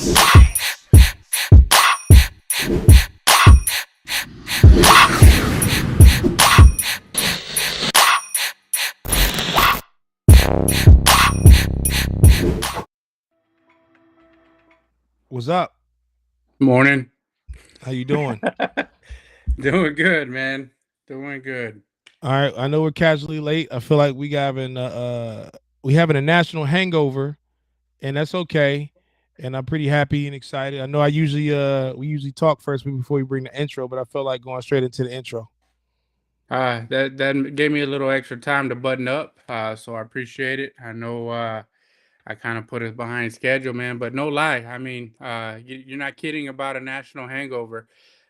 What's up? Morning. How you doing? Doing good, man. Doing good. All right, I know we're casually late. I feel like we having a national hangover, and that's okay. And I'm pretty happy and excited. I know we usually talk first before we bring the intro, but I feel like going straight into the intro. That gave me a little extra time to button up. So I appreciate it. I know I kind of put us behind schedule, man, but no lie. I mean, you're not kidding about a national hangover.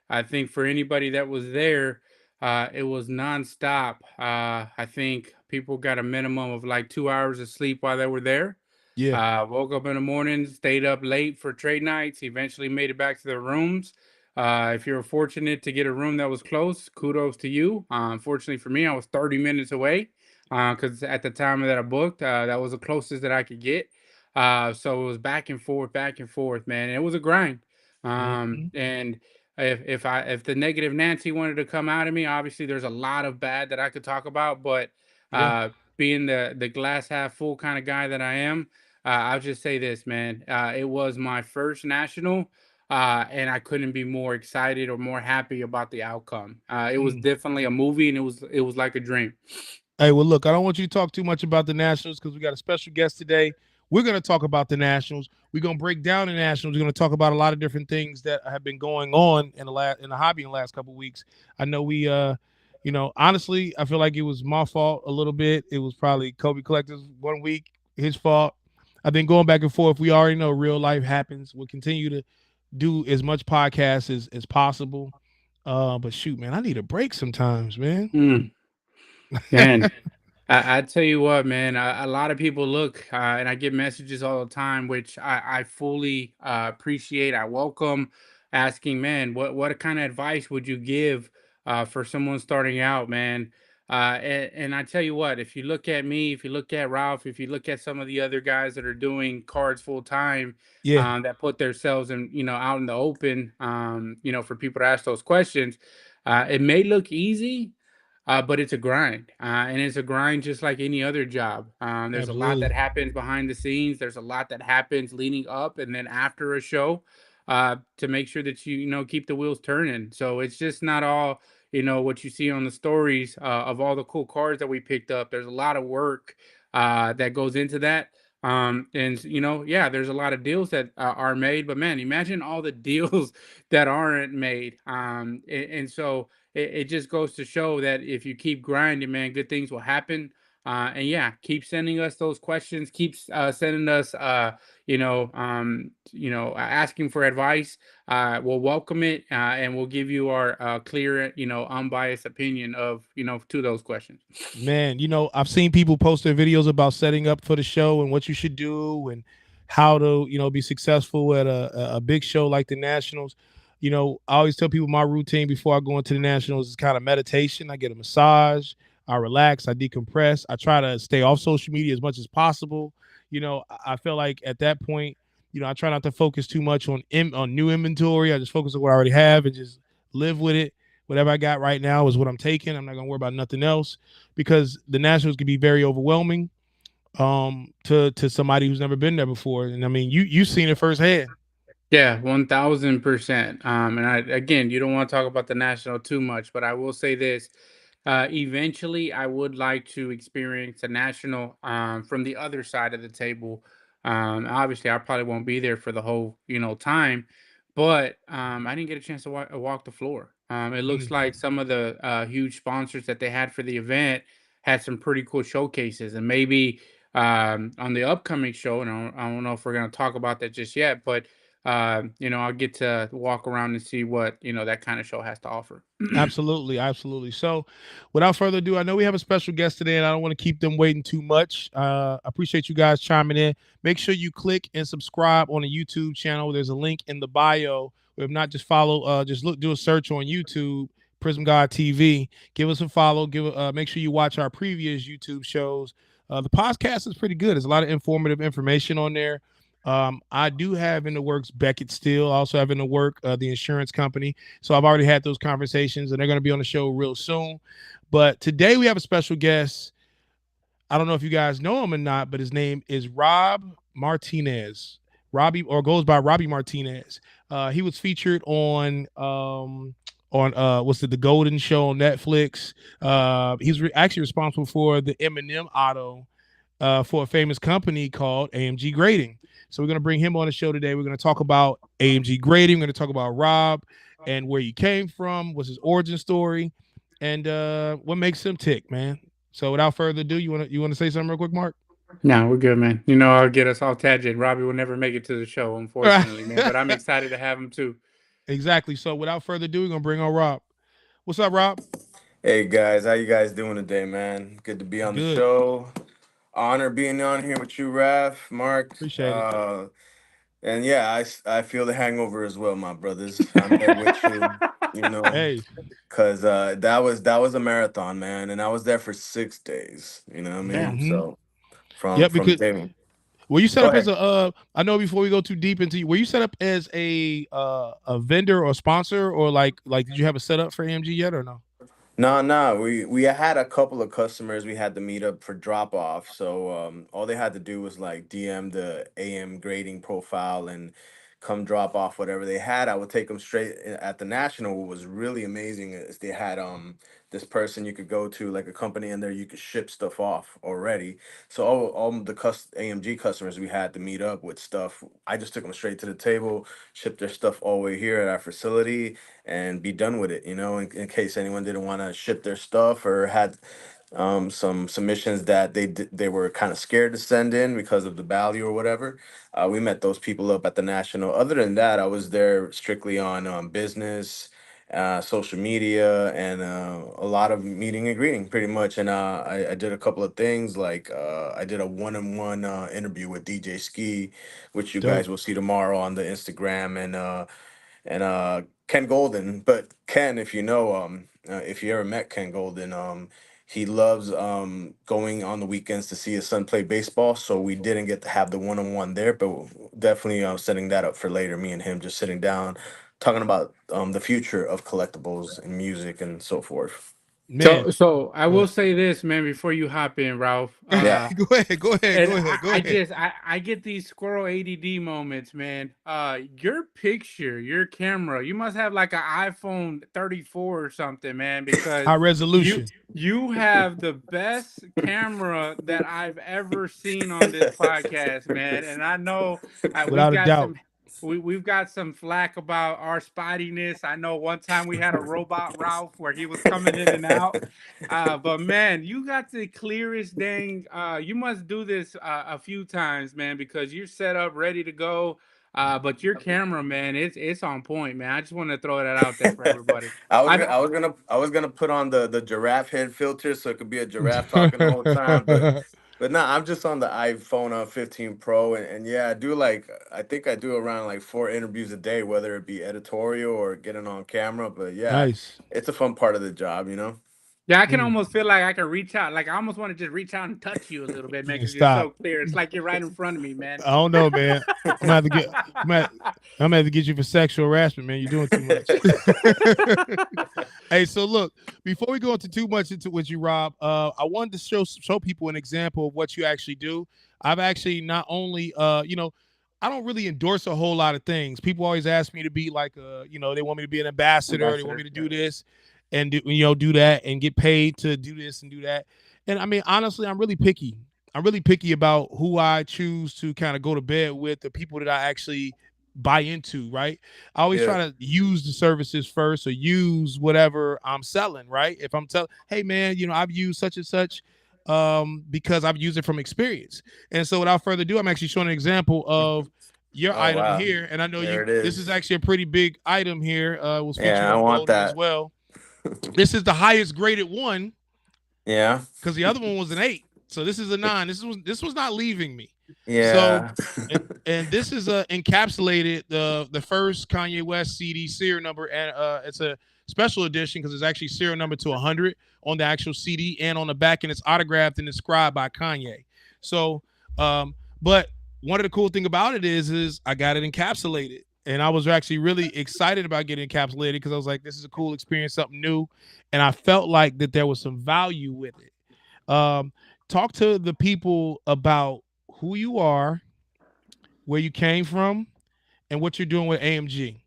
I think for anybody that was there, it was nonstop. I think people got a minimum of like 2 hours of sleep while they were there. Yeah. Woke up in the morning, stayed up late for trade nights, eventually made it back to their rooms. If you were fortunate to get a room that was close, kudos to you. Unfortunately for me, I was 30 minutes away because at the time that I booked, that was the closest that I could get. So it was back and forth, man. And it was a grind. Mhm. And if the negative Nancy wanted to come out of me, obviously there's a lot of bad that I could talk about, but Yeah. being the glass half full kind of guy that I am, I'll just say this, man. It was my first national, and I couldn't be more excited or more happy about the outcome. It was Mm. definitely a movie, and it was like a dream. Hey, well, look, I don't want you to talk too much about the Nationals because we got a special guest today. We're going to talk about the Nationals. We're going to break down the Nationals. We're going to talk about a lot of different things that have been going on in the hobby in the last couple of weeks. I know honestly, I feel like it was my fault a little bit. It was probably Kobe Collector's 1 week, his fault. I've been going back and forth. We already know real life happens. We'll continue to do as much podcast as possible. But shoot, man, I need a break sometimes, man. Mm, man, I tell you what, man. A lot of people look, and I get messages all the time, which I fully appreciate. I welcome asking, man, what kind of advice would you give for someone starting out, man? And I tell you what, if you look at me, if you look at Ralph, if you look at some of the other guys that are doing cards full time, Yeah, that put themselves in, out in the open, for people to ask those questions, it may look easy, but it's a grind, and it's a grind just like any other job. There's a lot that absolutely. happens behind the scenes. There's a lot that happens leading up and then after a show, to make sure that keep the wheels turning. So it's just not all what you see on the stories of all the cool cars that we picked up. There's a lot of work that goes into that. And yeah, there's a lot of deals that are made, but man, imagine all the deals that aren't made. And so it just goes to show that if you keep grinding, man, good things will happen. And yeah, keep sending us those questions. Keep sending us, asking for advice. We'll welcome it, and we'll give you our clear, unbiased opinion of, to those questions. Man, I've seen people post their videos about setting up for the show and what you should do and how to, be successful at a big show like the Nationals. I always tell people my routine before I go into the Nationals is kind of meditation. I get a massage, I relax, I decompress. I try to stay off social media as much as possible. I feel like at that point, I try not to focus too much on new inventory. I just focus on what I already have and just live with it. Whatever I got right now is what I'm taking. I'm not gonna worry about nothing else because the Nationals can be very overwhelming to somebody who's never been there before. And I mean, you've seen it firsthand. Yeah, 1000%. And again, you don't want to talk about the national too much, but I will say this. Eventually, I would like to experience a national from the other side of the table. Obviously, I probably won't be there for the whole time, but I didn't get a chance to walk the floor. It looks Mm. like some of the huge sponsors that they had for the event had some pretty cool showcases, and maybe on the upcoming show, and I don't know if we're going to talk about that just yet, but I'll get to walk around and see what that kind of show has to offer. Absolutely, absolutely. So, without further ado, I know we have a special guest today, and I don't want to keep them waiting too much. I appreciate you guys chiming in. Make sure you click and subscribe on the YouTube channel. There's a link in the bio. Or if not, just follow. Just do a search on YouTube, PrizmGawdz TV. Give us a follow. Make sure you watch our previous YouTube shows. The podcast is pretty good. There's a lot of informative information on there. I do have in the works Beckett Steel. I also have in the work the insurance company. So I've already had those conversations, and they're going to be on the show real soon. But today we have a special guest. I don't know if you guys know him or not, but his name is Rob Martinez. Robbie, or goes by Robbie Martinez. He was featured on what's it, the Golden Show on Netflix. He's actually responsible for the Eminem auto for a famous company called AMG Grading. So we're going to bring him on the show today. We're going to talk about AMG Grading. We're going to talk about Rob and where he came from, what's his origin story, and what makes him tick, man. So without further ado, you want to say something real quick, Mark? No, we're good, man. You know, I'll get us off tangent. Robbie will never make it to the show, unfortunately, man. But I'm excited to have him too. Exactly. So without further ado, we're gonna bring on Rob. What's up, Rob? Hey guys, how you guys doing today, man? Good to be on the Good. show. Honor being on here with you, Raf, Mark. Appreciate it. And yeah, I feel the hangover as well, my brothers. I'm there with you, you know, Hey. because that was a marathon, man, and I was there for 6 days. You know what I mean? Damn. Mm-hmm. So from Yep. from Because day. were you set Go up as ahead. a? I know before we go too deep into, were you set up as a vendor or sponsor, or like did you have a setup for AMG yet or no? No, no, we had a couple of customers we had to meet up for drop off. So all they had to do was like DM the AM grading profile and come drop off whatever they had. I would take them straight at the national. What was really amazing is they had this person you could go to, like a company in there, you could ship stuff off already. So all the AMG customers we had to meet up with stuff, I just took them straight to the table, shipped their stuff all the way here at our facility and be done with it, in case anyone didn't want to ship their stuff or had some submissions that they were kind of scared to send in because of the value or whatever. We met those people up at the national. Other than that, I was there strictly on business, social media, and a lot of meeting and greeting, pretty much. And I did a couple of things like I did a one-on-one interview with DJ Ski, which you Dope. guys will see tomorrow on the Instagram, and Ken Golden. But Ken, if you ever met Ken Golden, he loves going on the weekends to see his son play baseball. So we didn't get to have the one-on-one there, but definitely setting that up for later. Me and him just sitting down, talking about the future of collectibles and music and so forth. Man. So I Go will ahead. say this, man, before you hop in, Ralph. Yeah. Go ahead. Go ahead. And Go ahead. Go I ahead. just I get these squirrel ADD moments, man. Your picture, your camera, you must have like an iPhone 34 or something, man, because High you resolution, you have the best camera that I've ever seen on this podcast, man. And I know we've without a got doubt. we've got some flack about our spottiness. I know one time we had a robot Ralph where he was coming in and out. But man, you got the clearest dang. You must do this a few times, man, because you're set up, ready to go. But your camera, man, it's on point, man. I just want to throw that out there for everybody. I I was gonna put on the giraffe head filter so it could be a giraffe talking the whole time, but no, I'm just on the iPhone 15 Pro, and yeah, I think I do around like 4 interviews a day, whether it be editorial or getting on camera. But yeah, Nice. it's a fun part of the job. Yeah, I can Mm. almost feel like I can reach out. Like I almost want to just reach out and touch you a little bit, man, Man, because you're so stop. clear. It's like you're right in front of me, man. I don't know, man. I'm gonna have to get. I'm gonna, I'm gonna have to get you for sexual harassment, man. You're doing too much. Hey, so look, before we go into too much into with you, Rob, I wanted to show people an example of what you actually do. I've actually not only, I don't really endorse a whole lot of things. People always ask me to be like they want me to be an ambassador. They want me Ambassador, to do yeah. this and do that and get paid to do this and do that. And I mean, honestly, I'm really picky. I'm really picky about who I choose to kind of go to bed with, the people that I actually buy into, right? I always Yeah. try to use the services first or use whatever I'm selling, right? If I'm telling, hey man, I've used such and such because I've used it from experience. And so without further ado, I'm actually showing an example of your Oh item wow, here. And I know there it this is is. actually a pretty big item here. Was featured Yeah, I on want Golden as that. well. This is the highest graded one Yeah, because the other one was an 8. So this is a 9. This was not leaving me. So yeah. and this is encapsulated the first Kanye West CD serial number, and it's a special edition because it's actually serial number to 100 on the actual CD and on the back, and it's autographed and inscribed by Kanye. So, but one of the cool thing about it is I got it encapsulated. And I was actually really excited about getting encapsulated because I was like, this is a cool experience, something new. And I felt like that there was some value with it. Talk to the people about who you are, where you came from, and what you're doing with AMG.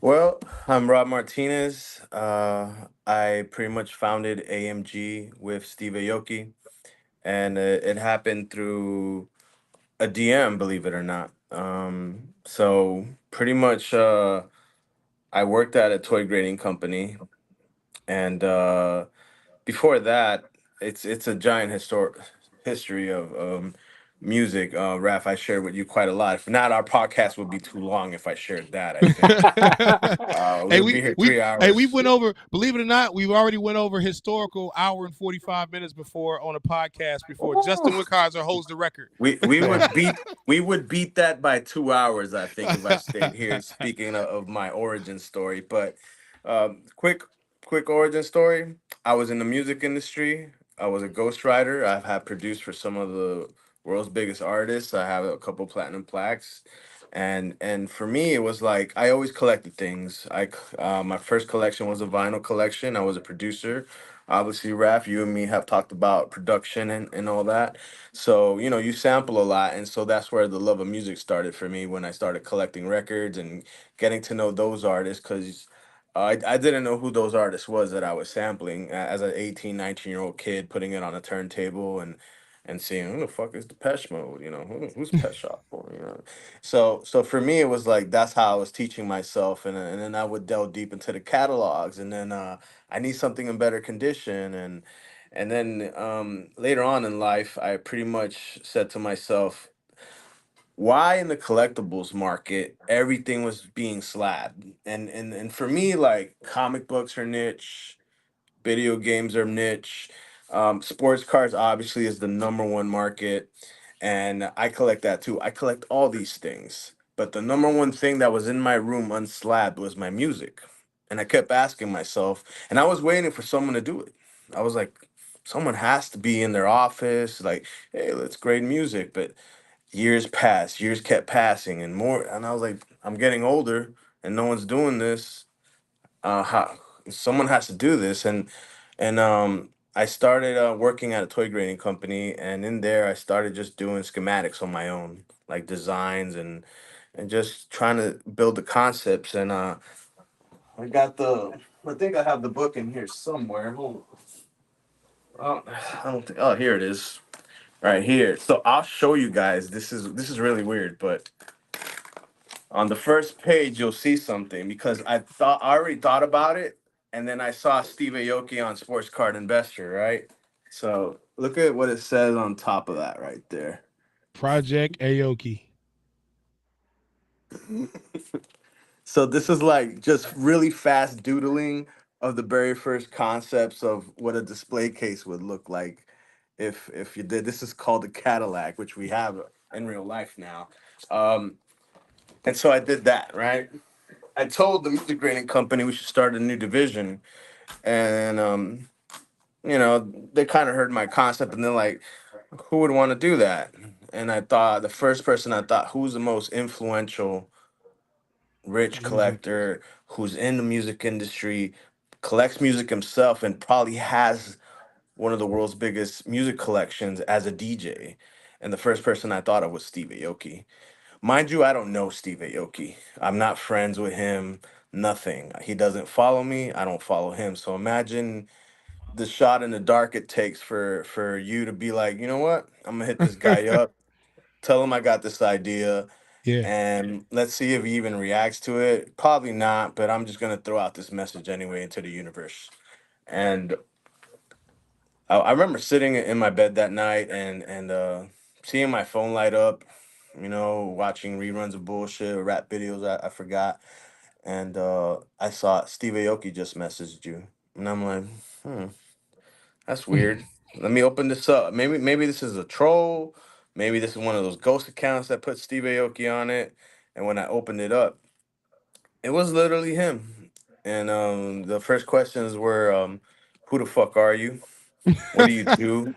Well, I'm Rob Martinez. I pretty much founded AMG with Steve Aoki, and it happened through a DM, believe it or not. So pretty much, I worked at a toy grading company, and before that, it's a giant historic history of music. Raf, I shared with you quite a lot. If not, our podcast would be too long if I shared that. I think we Hey, would be here we three hey, we hours. went over. Believe it or not, we've already went over historical hour and 45 minutes before on a podcast before. Justin Wickheiser holds the record. We So would beat that by 2 hours, I think, if I stayed here. Speaking of my origin story, but quick origin story. I was in the music industry. I was a ghostwriter. I've had produced for some of the world's biggest artists. I have a couple platinum plaques, and for me, it was like I always collected things. My first collection was a vinyl collection. I was a producer. Obviously, Raf, you and me have talked about production and all that. So, you sample a lot. And so that's where the love of music started for me when I started collecting records and getting to know those artists because I didn't know who those artists was that I was sampling as an 18, 19-year-old kid, putting it on a turntable and seeing who the fuck is Depeche Mode, who's Pet Shop for. So for me, it was like that's how I was teaching myself. And then I would delve deep into the catalogs. And then I need something in better condition. And then later on in life, I pretty much said to myself, why in the collectibles market everything was being slabbed? And for me, like comic books are niche, video games are niche. Sports cars obviously is the number one market, and I collect that too. I collect all these things, but the number one thing that was in my room unslabbed was my music, and I kept asking myself, and I was waiting for someone to do it. I was like, someone has to be in their office, like, hey, let's grade music. But years passed, years kept passing, and more, and I was like, I'm getting older, and no one's doing this. How someone has to do this, and I started working at a toy grading company, and in there I started just doing schematics on my own, like designs and just trying to build the concepts. And I got I think I have the book in here somewhere. Hold on. I don't think. Oh, here it is, right here. So I'll show you guys. This is really weird, but on the first page, you'll see something because I already thought about it, and then I saw Steve Aoki on Sports Card Investor, right? So look at what it says on top of that right there. Project Aoki. So this is like just really fast doodling of the very first concepts of what a display case would look like if you did. This is called a Cadillac, which we have in real life now. Um, and so I did that, right? I told the music grading company we should start a new division, and they kind of heard my concept, and they're like, "Who would want to do that?" And I thought the first person I thought, who's the most influential, rich Music. collector who's in the music industry, collects music himself, and probably has one of the world's biggest music collections as a DJ. And the first person I thought of was Steve Aoki. Mind you, I don't know Steve Aoki. I'm not friends with him. Nothing. He doesn't follow me. I don't follow him. So imagine the shot in the dark it takes for you to be like, you know what? I'm gonna hit this guy up, tell him I got this idea, Yeah. and let's see if he even reacts to it. Probably not, but I'm just gonna throw out this message anyway into the universe. And I remember sitting in my bed that night and seeing my phone light up, watching reruns of bullshit or rap videos I forgot. And I saw Steve Aoki just messaged you. And I'm like, hmm, that's weird. Let me open this up. Maybe this is a troll. Maybe this is one of those ghost accounts that put Steve Aoki on it. And when I opened it up, it was literally him. And the first questions were, who the fuck are you? What do you do?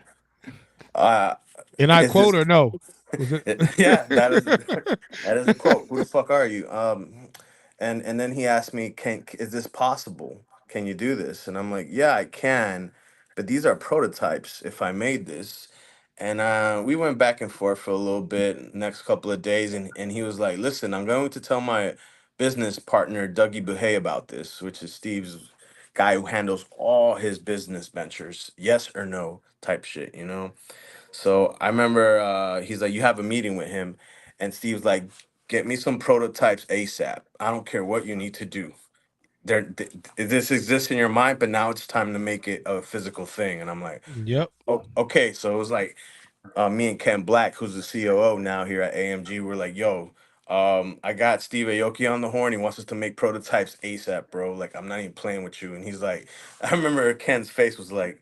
Uh, And I is this quote or no? Was it? Yeah, that is a quote. Who the fuck are you? And then he asked me, "Can is this possible? Can you do this?" And I'm like, "Yeah, I can, but these are prototypes. If I made this." And we went back and forth for a little bit, next couple of days, and he was like, "Listen, I'm going to tell my business partner Dougie Buhay about this, which is Steve's guy who handles all his business ventures, yes or no type shit, you know." So I remember he's like, "You have a meeting with him," and Steve's like, "Get me some prototypes ASAP. I don't care what you need to do. This exists in your mind, but now it's time to make it a physical thing." And I'm like, Yep. "Oh, okay." So it was like me and Ken Black, who's the COO now here at AMG, we're like, "Yo, I got Steve Aoki on the horn. He wants us to make prototypes ASAP, bro. Like, I'm not even playing with you." And he's like, I remember Ken's face was like,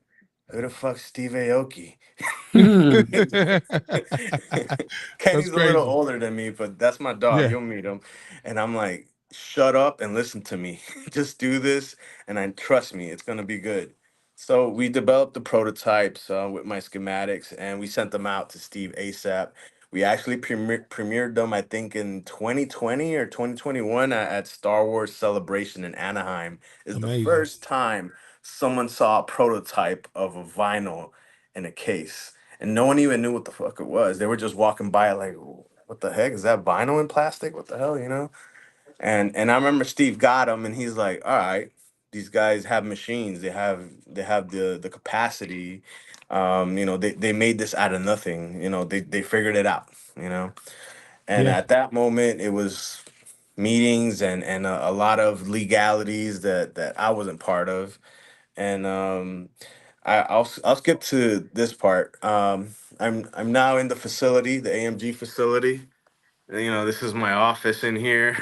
"Who the fuck's Steve Aoki?" That's Kenny's a little crazy. older than me, but that's my dog. Yeah. You'll meet him. And I'm like, "Shut up and listen to me. Just do this, and I trust me, it's gonna be good." So we developed the prototypes with my schematics, and we sent them out to Steve ASAP. We actually premiered them, I think, in 2020 or 2021 at Star Wars Celebration in Anaheim. Is the Amazing. first time someone saw a prototype of a vinyl in a case, and no one even knew what the fuck it was. They were just walking by like, "What the heck is that vinyl in plastic? What the hell, you know?" And I remember Steve got him, and he's like, "All right, these guys have machines. They have the capacity. You know, they made this out of nothing. You know, they figured it out. You know." And Yeah. at that moment, it was meetings and a lot of legalities that I wasn't part of. And I'll skip to this part. I'm now in the facility, the AMG facility. You know, this is my office in here.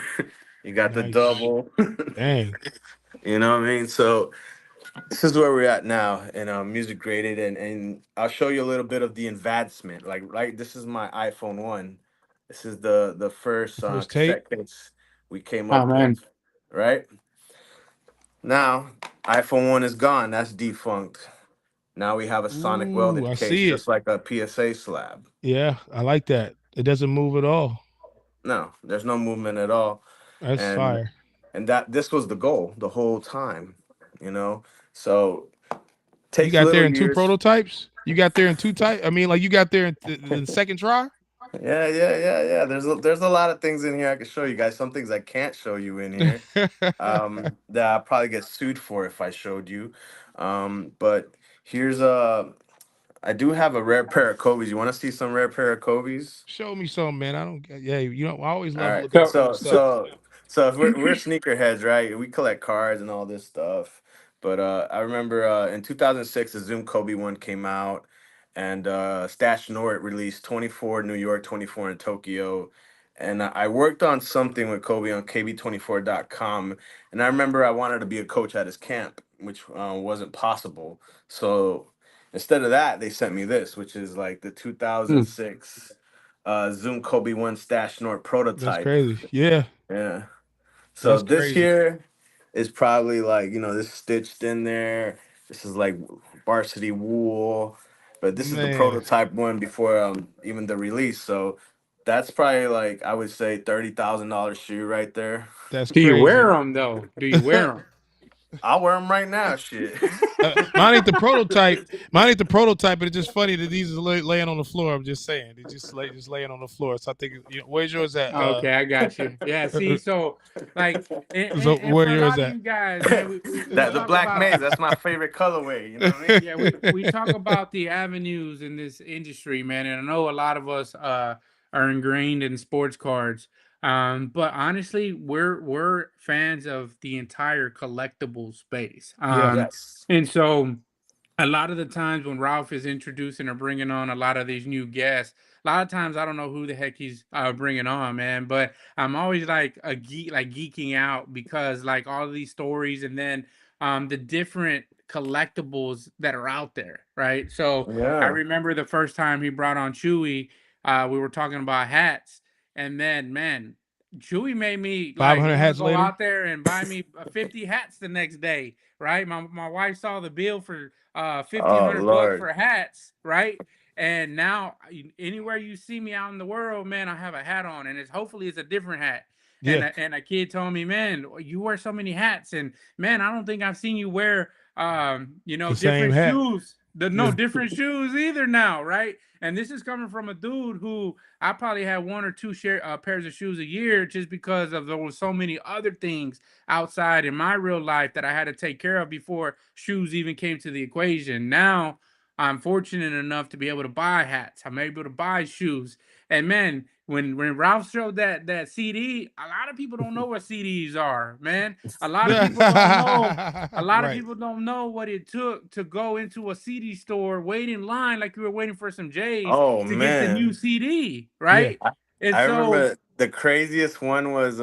You got the Nice. double. Dang. You know what I mean? So this is where we're at now, and music graded, and I'll show you a little bit of the advancement. Like, right, this is my iPhone 1. This is the first First tape. cassette case we came Oh up man. with. Right now, iPhone 1 is gone. That's defunct. Now we have a sonic Ooh, welded I case, see it. just like a PSA slab. Yeah, I like that. It doesn't move at all. No, there's no movement at all, That's and fire. that this was the goal the whole time, you know. So You takes got there little in two years. prototypes. You got there in two type. I mean, like you got there in the second try. Yeah. There's a lot of things in here I can show you guys. Some things I can't show you in here. That I'll probably get sued for if I showed you. But here's I do have a rare pair of Kobe's. You want to see some rare pair of Kobe's? Show me some, man. I don't. Yeah, you know, I always All love right. looking at So cool stuff. So if we're sneakerheads, right? We collect cards and all this stuff. But I remember in 2006 the Zoom Kobe one came out, and Stash Nort released 24 New York, 24 in Tokyo. And I worked on something with Kobe on KB24.com. And I remember I wanted to be a coach at his camp, which wasn't possible. So instead of that, they sent me this, which is like the mm, 2006 Zoom Kobe One Stash Nort That's prototype. crazy. Yeah, Yeah. So that's this crazy, here is probably like, this stitched in there. This is like varsity wool, but this is the man. prototype one before even the release. So that's probably like, I would say, $30,000 shoe right there. That's do you wear crazy. them though? Do you wear them? I'll wear them right now. Shit. Mine ain't the prototype. Mine ain't the prototype, but it's just funny that these are laying on the floor. I'm just saying, they just laying on the floor. So I think, where's yours at? Okay, I got you. Yeah, see, so like, So and where for a yours lot of at? you guys, man, we That the talk black about maze, that's my favorite colorway. You know what I mean? yeah, we talk about the avenues in this industry, man, and I know a lot of us are ingrained in sports cards. But honestly, we're fans of the entire collectible space. Yeah, Yes. And so a lot of the times when Ralph is introducing or bringing on a lot of these new guests, a lot of times I don't know who the heck he's bringing on, man. But I'm always like a geek, like geeking out because like all of these stories and then the different collectibles that are out there, right? So I Yeah. remember the first time he brought on Chewy, we were talking about hats, and then man. Chewy made me like 500 want to hats go later. out there and buy me 50 hats the next day, right? My wife saw the bill for Oh 1,500 bucks Lord. for hats, right? And now anywhere you see me out in the world, man, I have a hat on, and hopefully it's a different hat. And Yeah, a kid told me, man, you wear so many hats, and man, I don't think I've seen you wear the same different hat. shoes. No Yeah. different shoes either now, right? And this is coming from a dude who I probably had one or two pairs of shoes a year, just because of there was so many other things outside in my real life that I had to take care of before shoes even came to the equation. Now I'm fortunate enough to be able to buy hats. I'm able to buy shoes. And man, when Ralph showed that CD, a lot of people don't know what CDs are, man. A lot of people don't know. A lot of Right. people don't know what it took to go into a CD store, wait in line like you were waiting for some J's Oh to get the new man. CD, Yeah. right? I, And I so, remember the craziest one was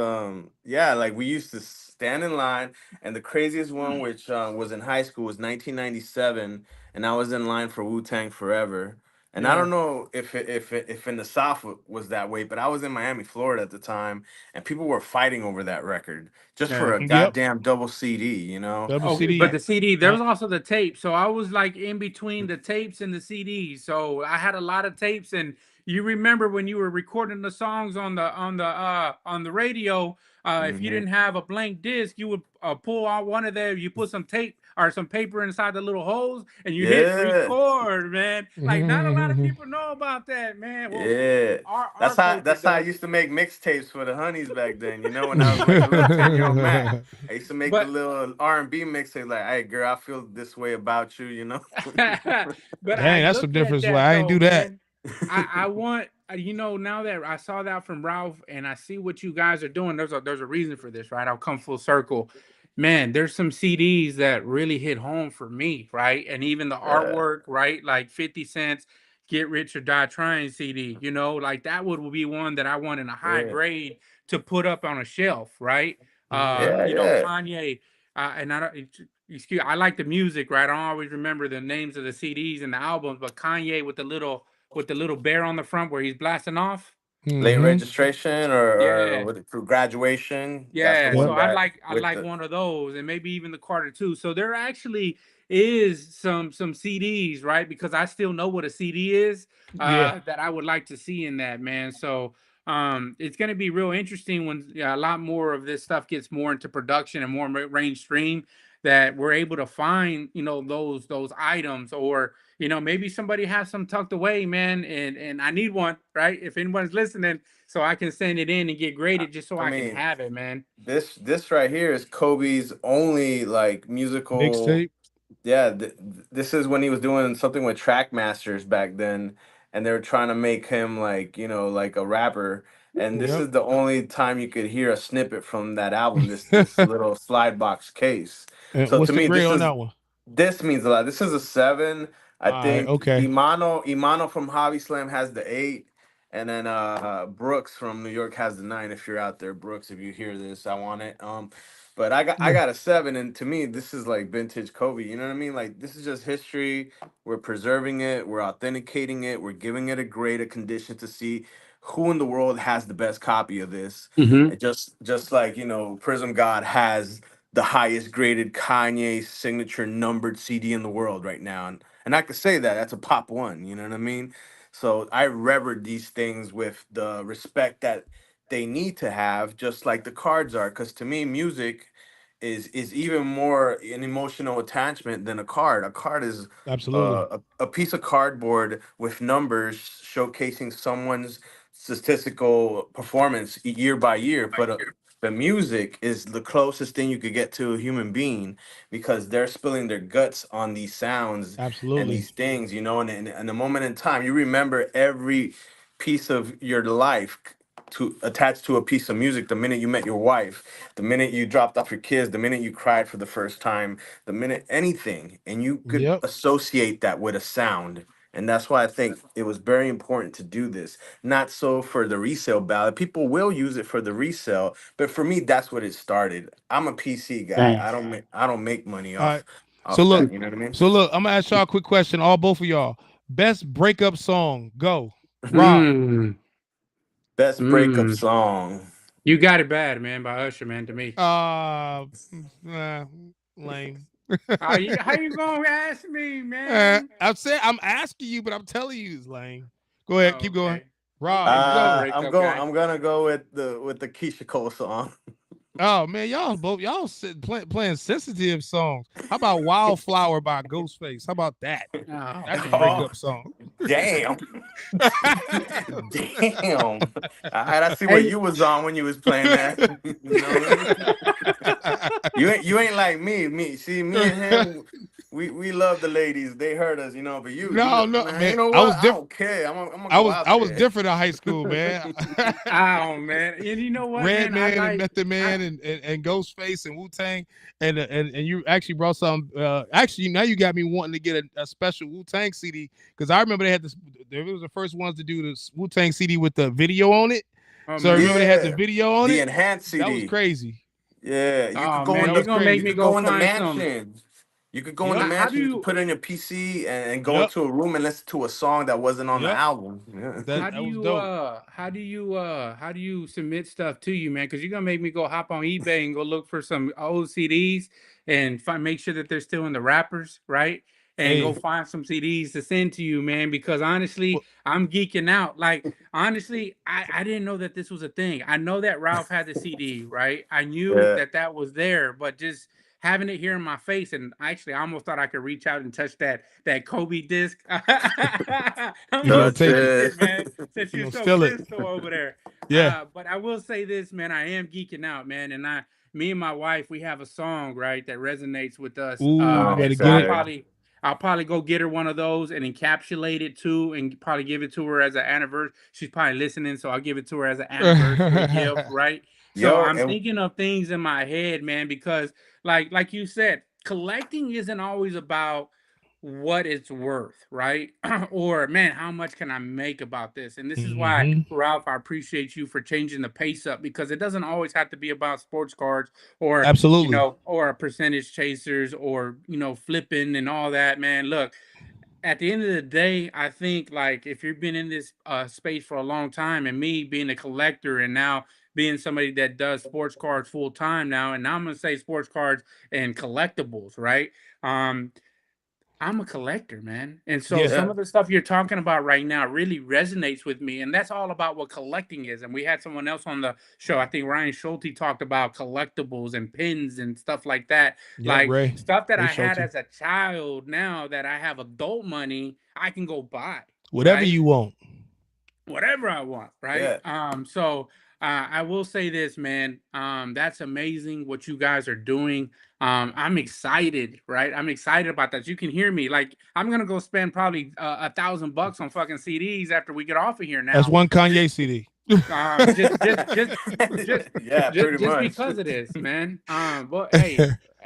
yeah, like we used to stand in line, and the craziest one, which was in high school, was 1997, and I was in line for Wu-Tang Forever. And I yeah, don't know if in the South was that way, but I was in Miami, Florida at the time, and people were fighting over that record just for yeah. a Yep. goddamn double CD, you know? Double Okay, but CD. the CD, there Yep. was also the tape. So I was like in between the tapes and the CDs. So I had a lot of tapes. And you remember when you were recording the songs on the radio, if you Hmm. didn't have a blank disc, you would pull out one of them, you put some tape or some paper inside the little holes, and you hit Yeah. record, man. Like not a lot of people know about that, man. Well, Yeah. our culture That's how I does. used to make mixtapes for the honeys back then. You know, when I was like a little 10-year-old man. I used to make the But little R&B mixtape like, hey girl, I feel this way about you, you know? but I Dang, that's some looked at difference. Like that I ain't though, do that. man. I want now that I saw that from Ralph and I see what you guys are doing. There's a reason for this, right? I'll come full circle. Man, there's some CDs that really hit home for me, right? And even the Yeah. artwork, right? Like 50 cents, Get Rich or Die Trying CD, like that would be one that I want in a high Yeah. grade to put up on a shelf, right? Mhm. Yeah, yeah. Kanye, and I don't excuse I like the music, right? I don't always remember the names of the CDs and the albums, but Kanye with the little bear on the front where he's blasting off. Late Mhm. registration or Yeah. for graduation. That's the Yeah, Yep. so one I'd that like I'd with like the one of those, and maybe even the Carter too. So there actually is some CDs, right? Because I still know what a CD is, Yeah. that I would like to see in that, man. So it's going to be real interesting when, yeah, a lot more of this stuff gets more into production and more mainstream, that we're able to find, those items, or maybe somebody has some tucked away, man, and I need one, right? If anyone's listening, so I can send it in and get graded just so I I can mean, have it, man. this right here is Kobe's only like musical. Mixtape. Yeah, this is when he was doing something with Trackmasters back then, and they were trying to make him like, like a rapper. And this Yep. is the only time you could hear a snippet from that album, this little slide box case. And So what's to the me, grade on that one? this means a lot. This is a 7. I All right. think Okay. Imano from Hobby Slam has the 8. And then Brooks from New York has the 9. If you're out there, Brooks, if you hear this, I want it. But I Yeah. got a 7, and to me, this is like vintage Kobe. You know what I mean? Like this is just history. We're preserving it. We're authenticating it. We're giving it a grade, a condition to see who in the world has the best copy of this. Mm-hmm. And just like Prism God has the highest graded Kanye signature numbered CD in the world right now, and I could say that that's a pop one. You know what I mean? So I revered these things with the respect that they need to have, just like the cards are. Because to me, music is even more an emotional attachment than a card. A card is Absolutely. a piece of cardboard with numbers showcasing someone's statistical performance year by year. But the music is the closest thing you could get to a human being, because they're spilling their guts on these sounds and Absolutely. these things, and in a moment in time, you remember every piece of your life to attach to a piece of music. The minute you met your wife, the minute you dropped off your kids, the minute you cried for the first time, the minute anything, and you could Yep. associate that with a sound. And that's why I think it was very important to do this. Not so for the resale ballot. People will use it for the resale, but for me, that's what it started. I'm a PC guy. Damn. I don't make money All right. So off look. that. You know what I mean? So look. I'm gonna ask y'all a quick question. All both of y'all. Best breakup song. Go. Rob. Mm. Best breakup Mm. song. You Got It Bad, man, by Usher, man, to me. Uh. Lame. How you gonna ask me, man? I'm asking you, but I'm telling you, it's lame. Go ahead, Oh, keep going. okay. Okay, Rob, you're the go. breakup guy. I'm gonna go with the Keisha Cole song. Oh man, y'all playing sensitive songs. How about Wildflower by Ghostface? How about that? Oh That's a Oh, breakup song. damn. Damn. I see what Hey. you was on when you was playing that. You know what I mean? You ain't like me. See, me and him, we love the ladies. They hurt us, but you No, know, no, man, man. you know I what? was I different. don't care. I'm gonna go out I was there. different in high school, man. Oh man, and you know what, man? I Redman and like. Method Man and Ghostface and Wu Tang and you actually brought some. Actually, now you got me wanting to get a special Wu Tang CD because I remember they had this. They was the first ones to do this Wu Tang CD with the video on it. Oh So I man. remember they had the Yeah, video on the it. enhanced That was CD. crazy. Yeah, Oh man, That you're was gonna make you me crazy. could go go in the find some. mansion. You could go in the Yep. How do mansion. You could you? put in your PC and go Yep. into a room and listen to a song that wasn't on the Yep. album. Yeah. How do That was you dope. how do you submit stuff to you, man? Because you're gonna make me go hop on eBay and go look for some old CDs and make sure that they're still in the wrappers, right? And go Hey. find some CDs to send to you, man. Because honestly, Well, I'm geeking out. Like honestly, I didn't know that this was a thing. I know that Ralph had the CD, right? I knew Yeah. that that was there, but just having it here in my face, and actually, I almost thought I could reach out and touch that Kobe disc. I'm you gonna almost take it. touched it, man. Since You you're gonna so steal it. crystal over there. Yeah. But I will say this, man. I am geeking out, man, and me and my wife, we have a song right that resonates with us. Ooh, you And better Nice. so get it. I'll probably go get her one of those and encapsulate it too, and probably give it to her as an anniversary. She's probably listening, so I'll give it to her as an anniversary gift, right? So Yo, I'm and thinking of things in my head, man, because like you said, collecting isn't always about what it's worth, right? Or man, how much can I make about this? And this is why, hmm Ralph, I appreciate you for changing the pace up because it doesn't always have to be about sports cards or Absolutely. or a percentage chasers or flipping and all that. Man, look, at the end of the day, I think like if you've been in this space for a long time, and me being a collector and now being somebody that does sports cards full time now, and now I'm gonna say sports cards and collectibles, right? Um, I'm a collector, man. And so Yeah. some yeah, of the stuff you're talking about right now really resonates with me. And that's all about what collecting is. And we had someone else on the show. I think Ryan Schulte talked about collectibles and pins and stuff like that. Yep. Like Ray. stuff that Ray I had Schulte. as a child, now that I have adult money, I can go buy, Whatever right? you want. Whatever I want, right? yeah. So I will say this, man. That's amazing what you guys are doing. I'm excited, right? I'm excited about that. You can hear me. Like I'm gonna go spend probably $1,000 on fucking CDs after we get off of here That's now. one Just, Kanye CD. just, Yeah, pretty just much. because of this, man. But hey,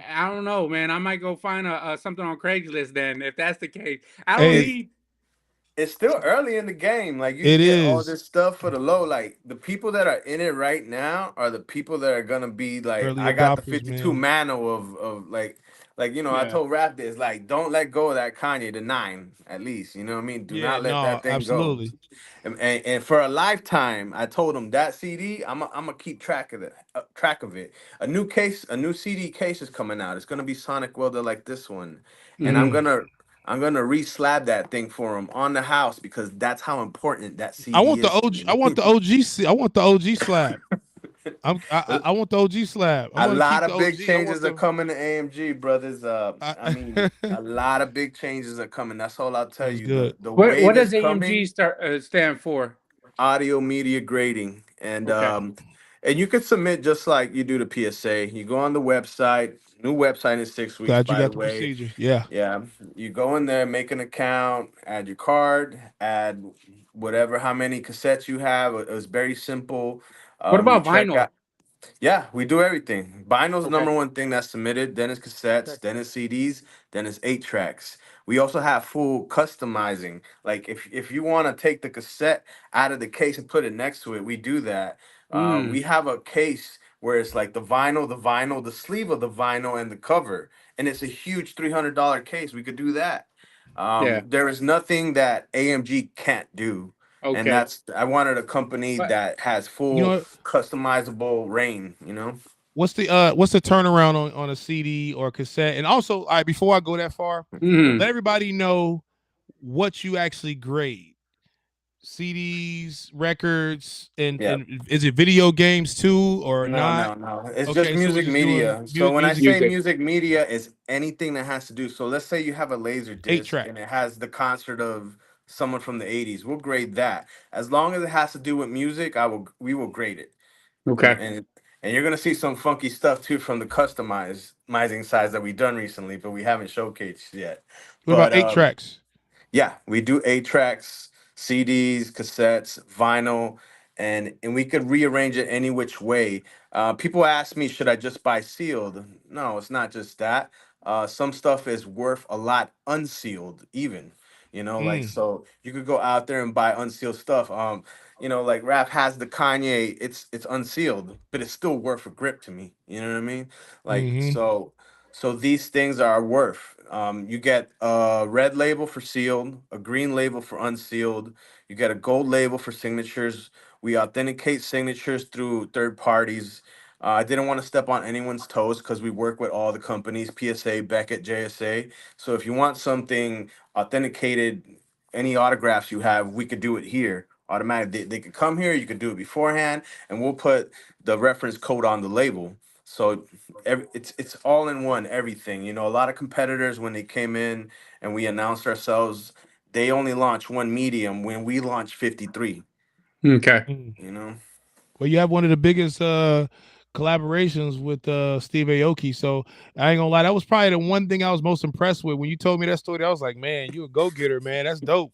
I don't know, man. I might go find a something on Craigslist then, if that's the case. I don't Hey, It's need. it's still early in the game. Like you it can get all is this stuff for the low. Like the people that are in it right now are the people that are gonna be like, early I got the adopters, 52 man. manual of like I Yeah. told Rap this, like, don't let go of that Kanye, the 9, at least. You know what I mean? Do Yeah, not let no, that thing go. absolutely. And for a lifetime, I told him that CD, I'm gonna keep track of it. Track of it. A new CD case is coming out. It's gonna be Sonic Welder like this one, and Mm. I'm gonna re-slab that thing for him on the house because that's how important that I CD want the is to OG. I me. want the OG. I want the OG slab. I want the OG slab. I A want to lot keep the of big OG. I want changes are the. coming to AMG, brothers. I mean, I, a lot of big changes are coming. That's all I'll tell that's you. good. The What wave is does AMG coming. start stand for? Audio media grading, Okay. and you can submit just like you do the PSA. You go on the website. New website in 6 weeks, Glad you by the got the way. procedure. Yeah. Yeah, you go in there, make an account, add your card, add whatever how many cassettes you have. It was very simple. What You about check vinyl? out. Yeah, we do everything. Vinyl's the Okay. number one thing that's submitted. Then it's cassettes. Okay. Then it's CDs. Then it's 8 tracks. We also have full customizing. Like if you want to take the cassette out of the case and put it next to it, we do that. Mm, We have a case where it's like the vinyl, the sleeve of the vinyl, and the cover, and it's a huge $300 case. We could do that. yeah. There is nothing that AMG can't do, and Okay. that's I wanted a company But that has You full know, customizable rain. what's the turnaround on a CD or cassette? And also, all right, before I go that far, let Mhm. everybody know what you actually grade. CDs, records, Yeah. and is it video games too or No, not? no, no. It's just Okay, so we're music just doing media. So when I music say Music. music media, it's anything that has to do. So let's say you have a laser eight disc track. and it has the concert of someone from the 80s. We'll grade that. As long as it has to do with music, we will grade it. And Okay. and and you're gonna see some funky stuff too from the customizing sides that we've done recently, but we haven't showcased yet. What about But eight tracks? yeah, we do 8 tracks, CDs, cassettes, vinyl, and we could rearrange it any which way. People ask me, should I just buy sealed? No, it's not just that. Some stuff is worth a lot unsealed, even. Like Mm, so you could go out there and buy unsealed stuff. Like Rap has the Kanye, it's unsealed, but it's still worth a grip to me. You know what I mean? Like mm-hmm. so these things are worth. You get a red label for sealed, a green label for unsealed. You get a gold label for signatures. We authenticate signatures through third parties. I didn't want to step on anyone's toes because we work with all the companies, PSA, Beckett, JSA. So if you want something authenticated, any autographs you have, we could do it here. Automatic. They could come here. You could do it beforehand, and we'll put the reference code on the label. So it's all in one, everything. A lot of competitors, when they came in and we announced ourselves, they only launched one medium. When we launched 53. Okay. Mm. you know Well, you have one of the biggest collaborations with Steve Aoki. So I ain't gonna lie, that was probably the one thing I was most impressed with when you told me that story. I was like, man, you a go getter, man. That's dope.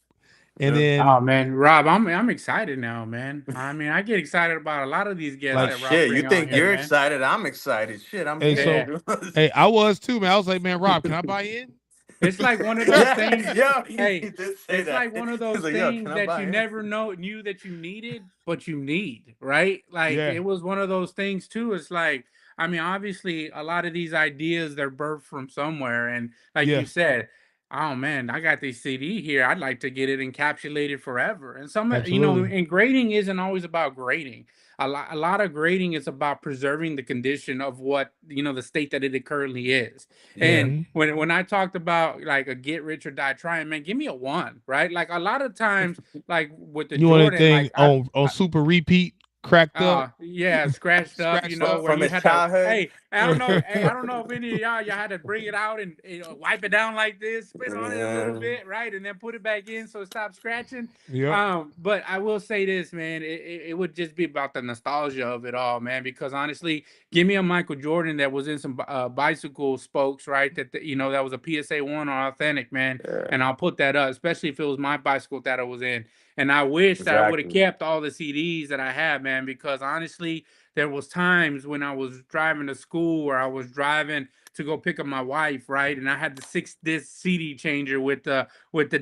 And yeah. Oh then man, Rob, I'm excited now, man. I mean, I get excited about a lot of these guests like, that Rob Shit, you bring on think here, you're man. excited? I'm excited. Shit, I'm hey, here, so Yeah. dude. hey, I was too, man. I was like, man, Rob, can I buy in? It's like one of those Yeah, things. yeah, he Hey, did say it's that. like one of He's those like, yo, can things I that you buy in? never knew that you needed, but you need, right? Like Yeah, it was one of those things too. It's like, I mean, obviously a lot of these ideas they're birthed from somewhere. And like you yeah, said, oh man, I got this CD here. I'd like to get it encapsulated forever. And absolutely. and grading isn't always about grading. A lot of grading is about preserving the condition of what, the state that it currently is. Yeah, And Mm-hmm. when I talked about like a get rich or die trying, man, give me a one, right? Like a lot of times, like with the You want Jordan, anything like I, on super repeat, cracked up, yeah, scratched up, scratched up? where from you his had to. childhood. Hey, I don't know. Hey, I don't know if any of y'all had to bring it out and wipe it down like this, spit on it a little Yeah, bit, right, and then put it back in so it stops scratching. Yep. But I will say this, man, it would just be about the nostalgia of it all, man. Because honestly, give me a Michael Jordan that was in some bicycle spokes, right? That was a PSA one or authentic, man, yeah, and I'll put that up, especially if it was my bicycle that I was in. And I wish that I would have exactly. kept all the CDs that I had, man, because honestly, there was times when I was driving to school or I was driving to go pick up my wife, right? And I had the 6 disc CD changer with the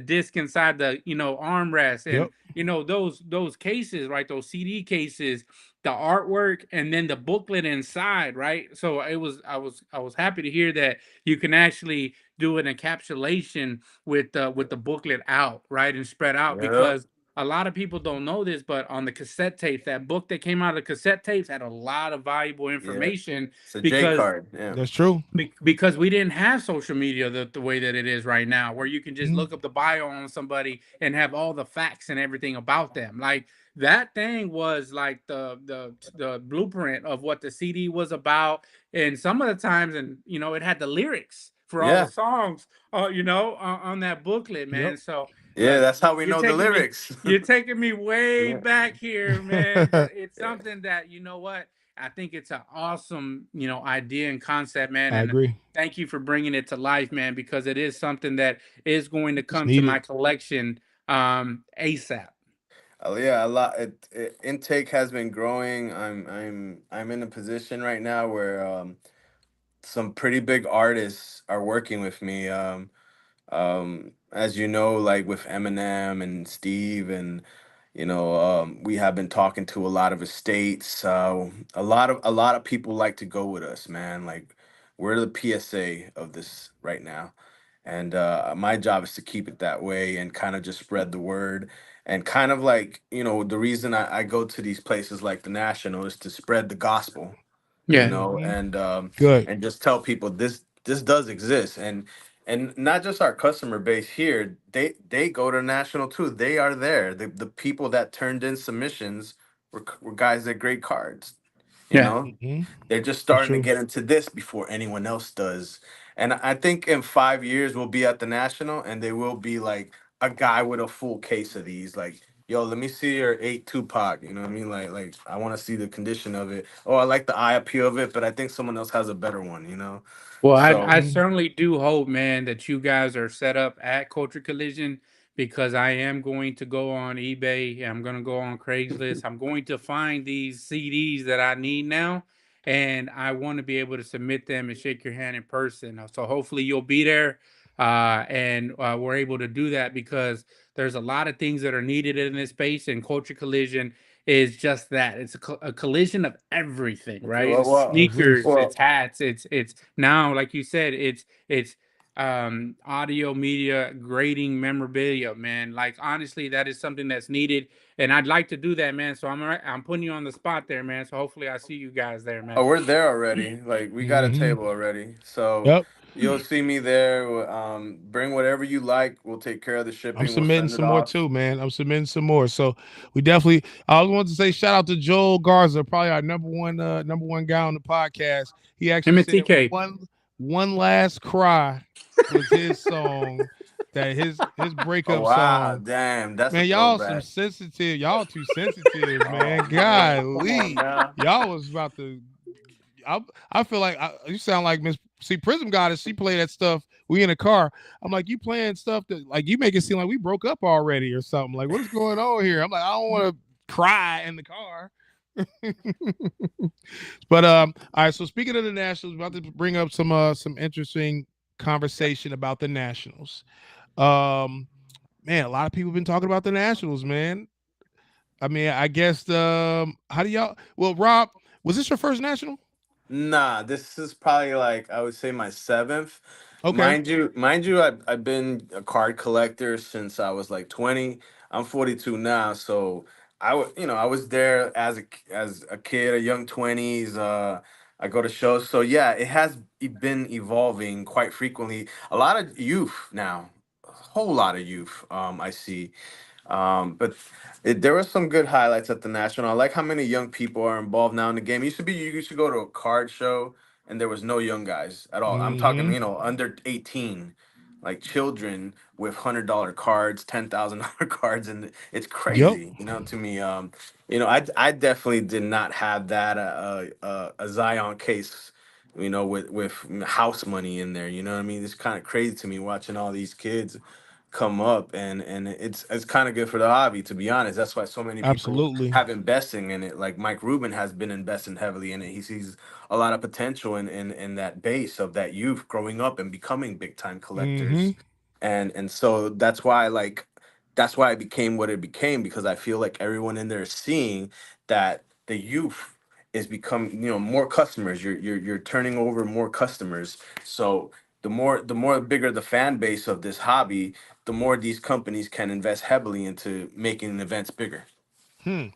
disc inside the armrest, and Yep. those cases, right? Those CD cases, the artwork, and then the booklet inside, right? So I was happy to hear that you can actually do an encapsulation with the booklet out, right, and spread out, Yep. because a lot of people don't know this, but on the cassette tapes, that book that came out of the cassette tapes had a lot of valuable Yeah. information It's a J because card. Yeah. That's true. because we didn't have social media the way that it is right now, where you can just Mhm. look up the bio on somebody and have all the facts and everything about them. Like that thing was like the blueprint of what the CD was about, and some of the times, and it had the lyrics for all the Yeah. songs, on that booklet, Yep. man. So Yeah. look, That's how we you're know the taking me. lyrics. You're taking me way Yeah. back here, man. But it's Yeah. something that what I think it's an awesome, idea and concept, man. I And agree. thank you for bringing it to life, man, because it is something that is going to It's come to my needed. collection ASAP. Yeah, a lot. Intake has been growing. I'm in a position right now where some pretty big artists are working with me. As you know, like with Eminem and Steve, and we have been talking to a lot of estates. A lot of people like to go with us, man. Like we're the PSA of this right now, and my job is to keep it that way and kind of just spread the word. And kind of like the reason I go to these places like the National is to spread the gospel. Yeah. Good. and just tell people this does exist, and not just our customer base here. They go to national too. They are there. The people that turned in submissions were guys that grade cards. You Yeah. know, Hmm. they're just That's starting to true. get into this before anyone else does. And I think in 5 years we'll be at the national, and they will be like a guy with a full case of these. Like, yo, let me see your eight Tupac. You know what I mean? Like I want to see the condition of it. Oh, I like the eye appeal of it, but I think someone else has a better one. You know, Well, I so. Hmm. certainly do hope, man, that you guys are set up at Culture Collision, because I am going to go on eBay. I'm going to go on Craigslist. I'm going to find these CDs that I need now, and I want to be able to submit them and shake your hand in person. So hopefully you'll be there, and we're able to do that, because there's a lot of things that are needed in this space, and Culture Collision is just that. It's a collision of everything, right? Well, It's well, It is. sneakers, well, it's hats, it's now, like you said, it's audio media grading memorabilia, man. Like, honestly, that is something that's needed, and I'd like to do that, man. So I'm putting you on the spot there, man. So hopefully I see you guys there, man. oh, we're there already. Like, we got a Hmm. table already. So Yep. you'll see me there. Bring whatever you like. We'll take care of the I'm shipping. We'll submitting send it some more off. too, man. I'm submitting some more. So we definitely. I was wanted to say shout out to Joel Garza, probably our number one guy on the podcast. He actually Him and said TK. one last cry was his song, that his Oh breakup wow, song. damn, that's a Man, y'all some throwback. sensitive. Y'all too sensitive, Oh man. man, come on Golly, now. y'all was about to. I feel like you sound like Miss. See, PrizmGawdz, she play that stuff. We in a car. I'm like, you playing stuff that like you make it seem like we broke up already or something. Like, what is going on here? I'm like, I don't want to cry in the car. But all right. So speaking of the Nationals, about to bring up some interesting conversation about the Nationals. Um, man, a lot of people been talking about the Nationals, man. I mean, I guess how do y'all? Well, Rob, was this your first National? Nah, this is probably like I would say my seventh. Okay. I've been a card collector since I was like 20. I'm 42 now, so I was there as a kid, a young 20s. I go to shows, so yeah, it has been evolving quite frequently. A lot of youth now, a whole lot of youth. I see. But there were some good highlights at the national. I like how many young people are involved now in the game. It used to be you used to go to a card show and there was no young guys at all. I'm talking, Mm-hmm. under 18, like children with $100 cards, $10,000 cards, and it's Yep. crazy, to me. I definitely did not have that a Zion case. With house money in there, you know what I mean? It's kind of crazy to me watching all these kids come up, and it's kind of good for the hobby, to be honest. That's why so many people Absolutely. have investing in it. Like Mike Rubin has been investing heavily in it. He sees a lot of potential in that base of that youth growing up and becoming big time Mm-hmm. collectors. And so that's why it became what it became, because I feel like everyone in there is seeing that the youth is becoming, more customers. You're turning over more customers. So the more bigger the fan base of this hobby, the more these companies can invest heavily into making events bigger. Hmm.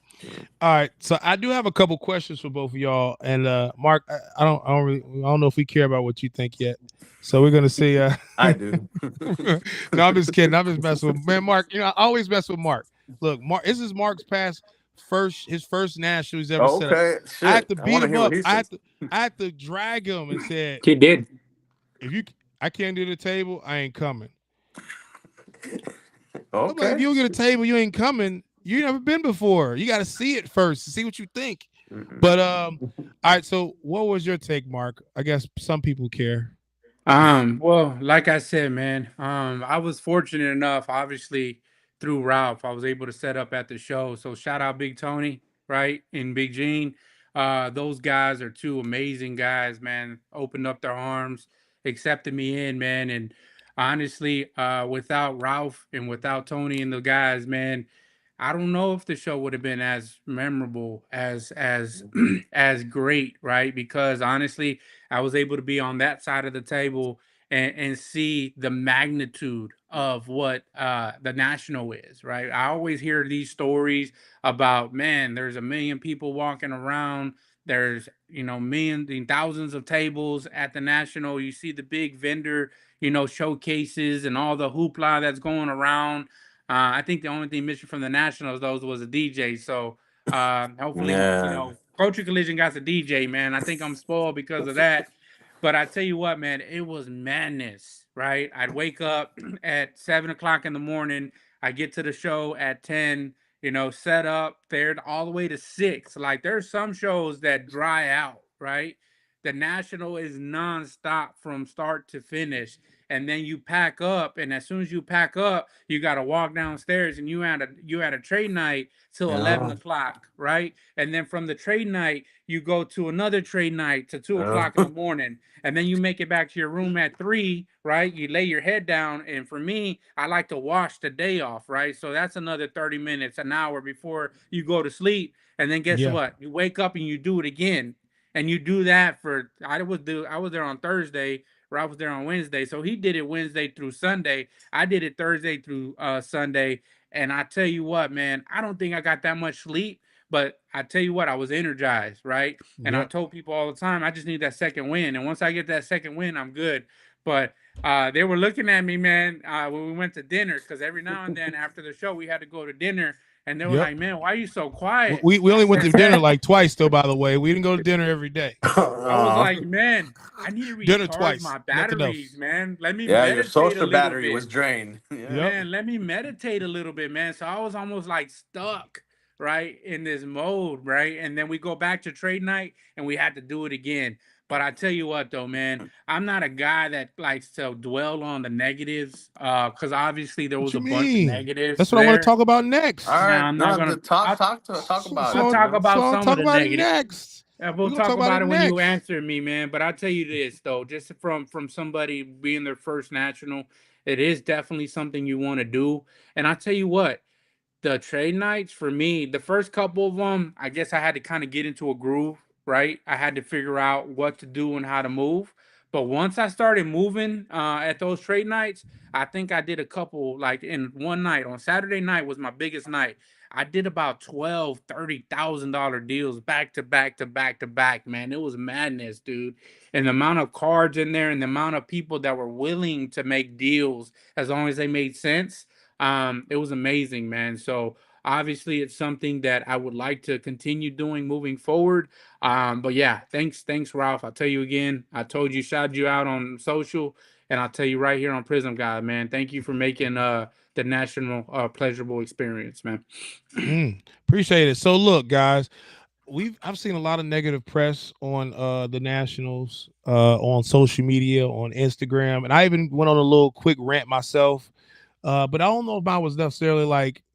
All right. So I do have a couple questions for both of y'all. And Mark, I don't know if we care about what you think yet. So we're gonna see. I do. No, I'm just kidding. I'm just messing with man, Mark. I always mess with Mark. Look, Mark, this is Mark's his first national he's ever set up. Okay, I had shit. to I beat want to him hear what up. he I says. had to I had to drag him and said, He did. if you I can't do the table, I ain't coming. I'm like, if Okay. you don't get a table, you ain't coming. You never been before. You got to see it first to see what you think. Mm-mm. But all right. So, what was your take, Mark? I guess some people care. Well, like I said, man, I was fortunate enough, obviously, through Ralph, I was able to set up at the show. So shout out Big Tony, right? And Big Gene. Those guys are two amazing guys, man. Opened up their arms, accepted me in, man. And honestly, without Ralph and without Tony and the guys, man, I don't know if the show would have been as memorable as as great, right? Because honestly, I was able to be on that side of the table and see the magnitude of what the national is, right? I always hear these stories about, man, there's a million people walking around. There's, millions and thousands of tables at the national. You see the big vendor, showcases and all the hoopla that's going around. I think the only thing missing from the nationals, those was a DJ. So hopefully, Yeah. Culture Collision got a DJ, man. I think I'm spoiled because of that. But I tell you what, man, it was madness, right? I'd wake up at 7 o'clock in the morning. I get to the show at 10, set up there all the way to 6. Like there's some shows that dry out, right? The National is nonstop from start to finish. And then you pack up, and as soon as you pack up, you gotta walk downstairs, and you had a trade night till 11 o'clock, right? And then from the trade night, you go to another trade night to 2 o'clock in the morning, and then you make it back to your room at 3, right? You lay your head down, and for me, I like to wash the day off, right? So that's another 30 minutes, an hour before you go to sleep, and then guess Yeah. what? You wake up and you do it again, and you do that for I was there on Thursday. Ralph was there on Wednesday, so he did it Wednesday through Sunday. I did it Thursday through Sunday, and I tell you what, man, I don't think I got that much sleep, but I tell you what, I was energized, right? And I Yep. told people all the time, I just need that second win. And once I get that second win, I'm good. But they were looking at me, man, when we went to dinner, because every now and then after the show, we had to go to dinner. And they were Yep. like, man, why are you so quiet? We I only went to said, dinner like twice though. By the way, we didn't go to dinner every day. I was Aw. like, man, I need to Dinner recharge twice, my nothing batteries, else. man. Let me Yeah, your meditate a social little battery bit. was drained. Yeah. Yep. Man, let me meditate a little bit, man. So I was almost like stuck, right, in this mode, right? And then we go back to trade night and we had to do it again. But I tell you what, though, man, I'm not a guy that likes to dwell on the negatives, because obviously there What was you a bunch of mean? negatives That's what I want to there. talk about All next. Now right. I'm not No, gonna. the talk about I'll it, talk man. about So some of talk the about it negatives. next. We'll We're gonna talk talk about about it it when you next. answer me, man. But I'll tell you this though, just from somebody being their first national, it is definitely something you want to do. And I tell you what, the trade nights for me, the first couple of them, I guess I had to kind of get into a groove, right? I had to figure out what to do and how to move. But once I started moving at those trade nights, I think I did a couple, like in one night. On Saturday night was my biggest night. I did about 12, $30,000 deals back to back to back to back, man. It was madness, dude. And the amount of cards in there and the amount of people that were willing to make deals as long as they made sense, it was amazing, man. So obviously it's something that I would like to continue doing moving forward. But yeah, thanks, Ralph. I'll tell you again. I told you, shouted you out on social, and I'll tell you right here on Prism God, man. Thank you for making the national pleasurable experience, man. Appreciate it. So look, guys, I've seen a lot of negative press on the Nationals on social media, on Instagram, and I even went on a little quick rant myself. But I don't know if I was necessarily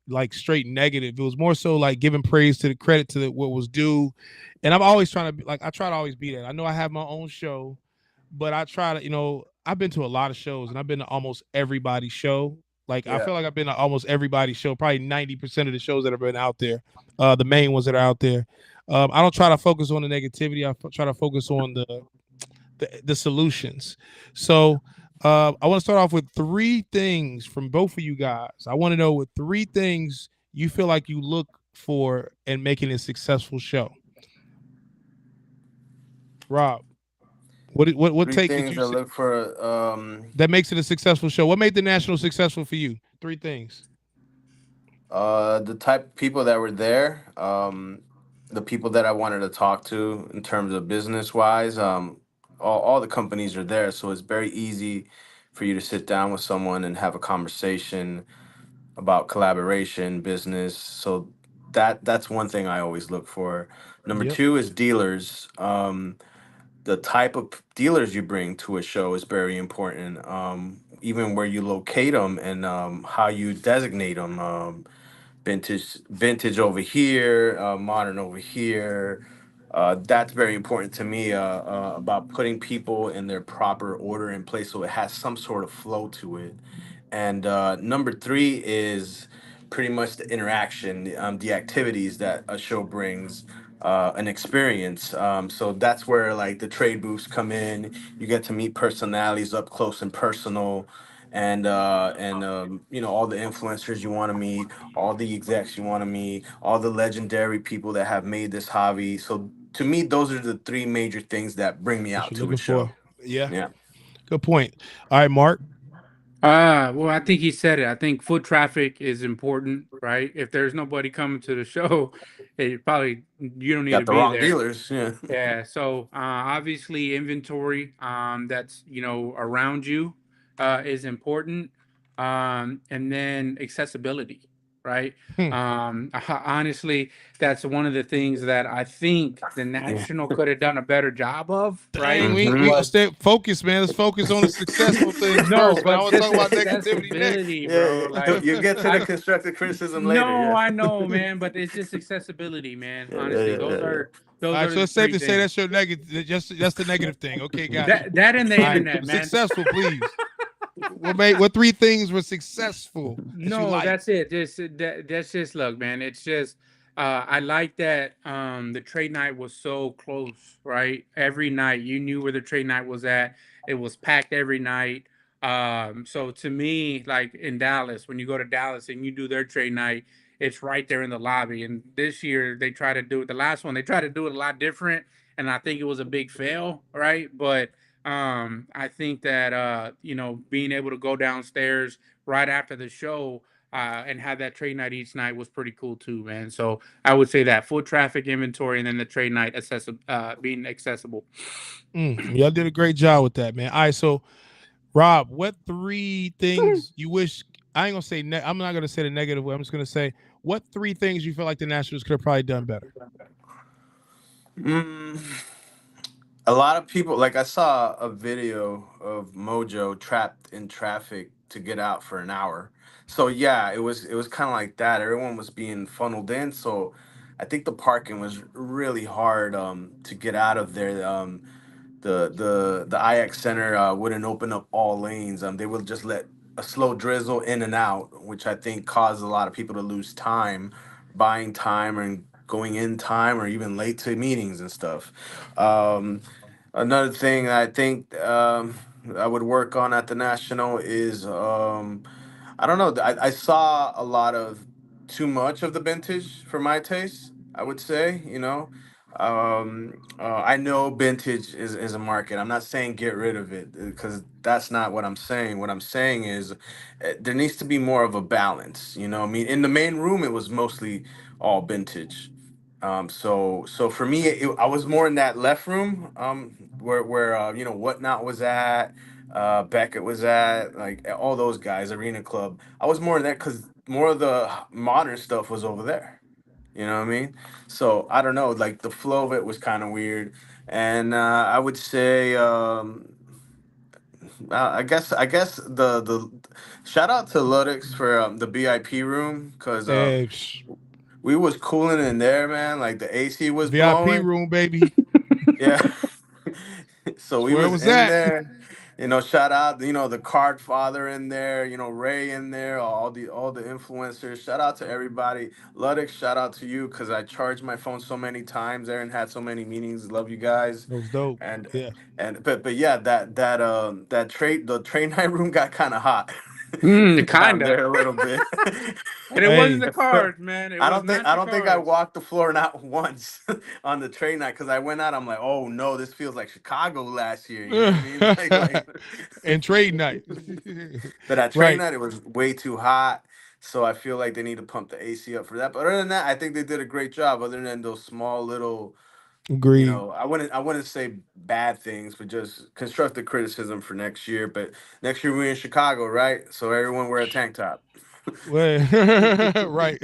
like straight negative. It was more so like giving praise to the credit to what was due. And I'm always trying to be like I try to always be that. I know I have my own show, but I try to, I've been to a lot of shows and I've been to almost everybody's show. Like I Yeah. feel like I've been to almost everybody's show, probably 90% of the shows that have been out there, the main ones that are out there. I don't try to focus on the negativity. Try to focus on the solutions. So I want to start off with three things from both of you guys. I want to know what three things you feel like you look for in making a successful show. Rob, what Three take did things you I say look for. that makes it a successful show? What made the National successful for you? Three things. The type of people that were there, the people that I wanted to talk to in terms of business wise. All the companies are there, so it's very easy for you to sit down with someone and have a conversation about collaboration, business. So that's one thing I always look for. Number Yep. two is dealers. The type of dealers you bring to a show is very important. Even where you locate them and how you designate them. Vintage over here, modern over here. That's very important to me about putting people in their proper order in place so it has some sort of flow to it. And number three is pretty much the interaction, the activities that a show brings, an experience. So that's where like the trade booths come in. You get to meet personalities up close and personal, and you know, all the influencers you want to meet, all the execs you want to meet, all the legendary people that have made this hobby. So to me, those are the three major things that bring me What out you're to a looking show. for. Yeah. Yeah. Good point. All right, Mark. Well, I think he said it. I think foot traffic is important, right? If there's nobody coming to the show, it probably you don't need to Got the be wrong there. dealers. Yeah. Yeah, so obviously inventory that's around you is important, and then accessibility, right? Hmm. Honestly, that's one of the things that I think the Yeah. national could have done a better job of, Dang, right? Hmm. we gonna Was stay focused, man. Let's focus on the successful things no, first, man. I but want to just talk about negativity next. accessibility, bro. Yeah. Like You get to the I constructive criticism later. no, Yeah. I know, man, but it's just accessibility, man. Yeah. Yeah. Honestly, Yeah. those Yeah. are All those right, are so the it's safe three to say things. that's your negative. Just that's the negative thing. Okay, got you. That and the All right, internet, man. successful, please. What three things were successful that you No, like? that's it. That's just look, man. It's just I like that the trade night was so close, right? Every night you knew where the trade night was at. It was packed every night. So to me, like in Dallas, when you go to Dallas and you do their trade night, it's right there in the lobby. And this year they try to do it. The last one they tried to do it a lot different, and I think it was a big fail, right? But I think that being able to go downstairs right after the show and have that trade night each night was pretty cool too, man. So I would say that foot traffic inventory and then the trade night being accessible. Y'all did a great job with that, man. All right, so Rob, what three things you wish? I ain't gonna say. I'm not gonna say the negative way. I'm just gonna say what three things you feel like the Nationals could have probably done better. Mm, a lot of people, like I saw a video of Mojo trapped in traffic to get out for an hour. So yeah, it was kind of like that. Everyone was being funneled in. So I think the parking was really hard to get out of there. The IX Center wouldn't open up all lanes. They would just let a slow drizzle in and out, which I think caused a lot of people to lose time, buying time and going in time, or even late to meetings and stuff. Another thing I think I would work on at the National is I don't know. I saw a lot of too much of the vintage for my taste. I would say, you know, I know vintage is a market. I'm not saying get rid of it because that's not what I'm saying. What I'm saying is there needs to be more of a balance. You know, I mean, in the main room it was mostly all vintage. So for me, I was more in that left room, where you know, Whatnot was at, Beckett was at, like all those guys, Arena Club. I was more in that because more of the modern stuff was over there. You know what I mean? So I don't know, like the flow of it was kind of weird, and I would say, I guess the shout out to Ludix for the VIP room because Hey, we was cooling in there, man. Like the AC was VIP blowing. room, baby. Yeah. So That's we where it was was in at. there, you know, shout out, you know, the card father in there, you know, Ray in there, all the influencers. Shout out to everybody. Ludix, shout out to you because I charged my phone so many times there and had so many meetings. Love you guys. It was dope. And Yeah. but yeah, the train night room got kind of hot down Kinda. there a little bit. And it wasn't Hey, the cards, man. It I was don't think not I the don't think I cards. walked the floor not once on the train night because I went out. I'm like, oh no, this feels like Chicago last year. You know what I mean? Like, and trade night. but at train Right. night it was way too hot. So I feel like they need to pump the AC up for that. But other than that, I think they did a great job. Other than those small little, you Agreed. know, I wouldn't say bad things, but just constructive criticism for next year. But next year we're in Chicago, right? So everyone wear a tank top. Well, right.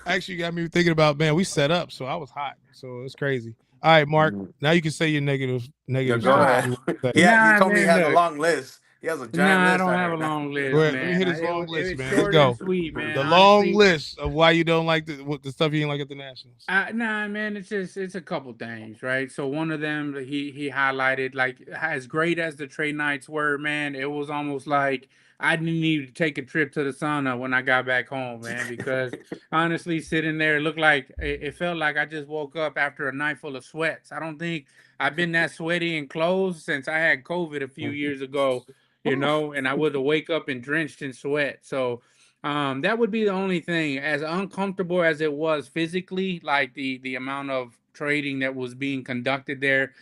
Actually, got me thinking about, man, we set up, so I was hot. So it's crazy. All right, Mark. Now you can say your No, negative go stuff ahead. Nah, you want to say. He nah, told me he man. has a Look, long list. He has a giant nah, I list. don't I have a heard. long Go list, ahead. Let me man. hit his long It list, was man. Let's short and go. sweet, man. The long Honestly, list of why you don't like the stuff you didn't like at the Nationals. nah, man. It's a couple things, right? So one of them he highlighted like as great as the trade nights were, man. It was almost like I didn't need to take a trip to the sauna when I got back home, man, because honestly, sitting there, it looked like it felt like I just woke up after a night full of sweats. I don't think I've been that sweaty and clothes since I had COVID a few years ago, and I would wake up and drenched in sweat. So that would be the only thing. As uncomfortable as it was physically, like the amount of trading that was being conducted there,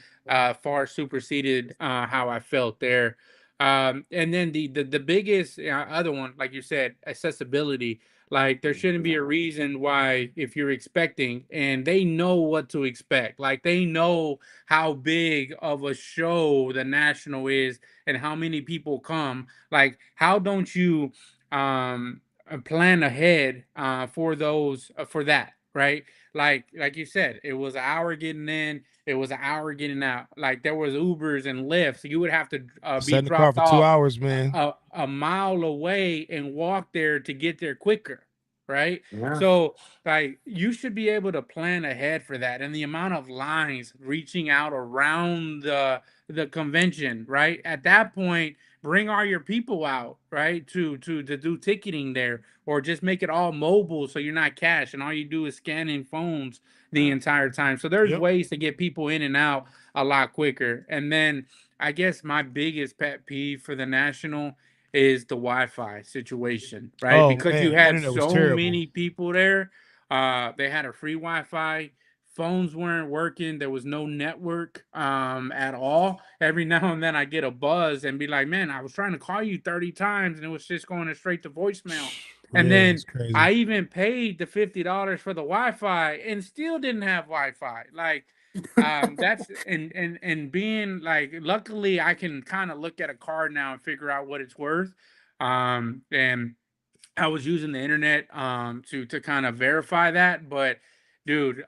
far superseded how I felt there. And then the biggest other one, like you said, accessibility. Like there shouldn't be a reason why if you're expecting, and they know what to expect. Like they know how big of a show the National is and how many people come. Like how don't you plan ahead for those for that, right? Like you said, it was an hour getting in, it was an hour getting out. Like there was Ubers and Lyfts. You would have to Sat be in the car dropped for 2 hours, off man. a mile away and walk there to get there quicker, right? Yeah. So like you should be able to plan ahead for that. And the amount of lines reaching out around the convention, right? At that point, bring all your people out, right? To do ticketing there, or just make it all mobile so you're not cash and all you do is scanning phones the entire time. So there's Yep. ways to get people in and out a lot quicker. And then I guess my biggest pet peeve for the National is the Wi-Fi situation, right? Oh Because you man, the had internet was so terrible. many people there. They had a free Wi-Fi. Phones weren't working. There was no network at all. Every now and then I get a buzz and be like, man, I was trying to call you 30 times and it was just going straight to voicemail. And Yeah, then it's crazy. I even paid the $50 for the Wi-Fi and still didn't have Wi-Fi. Like that's and being like luckily I can kind of look at a card now and figure out what it's worth. And I was using the internet to kind of verify that, but dude,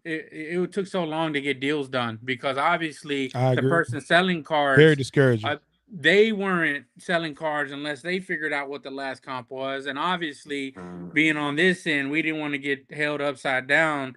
it took so long to get deals done because obviously I the agree. person selling Very cards, discouraging. uh, they weren't selling cards unless they figured out what the last comp was, and obviously being on this end, we didn't want to get held upside down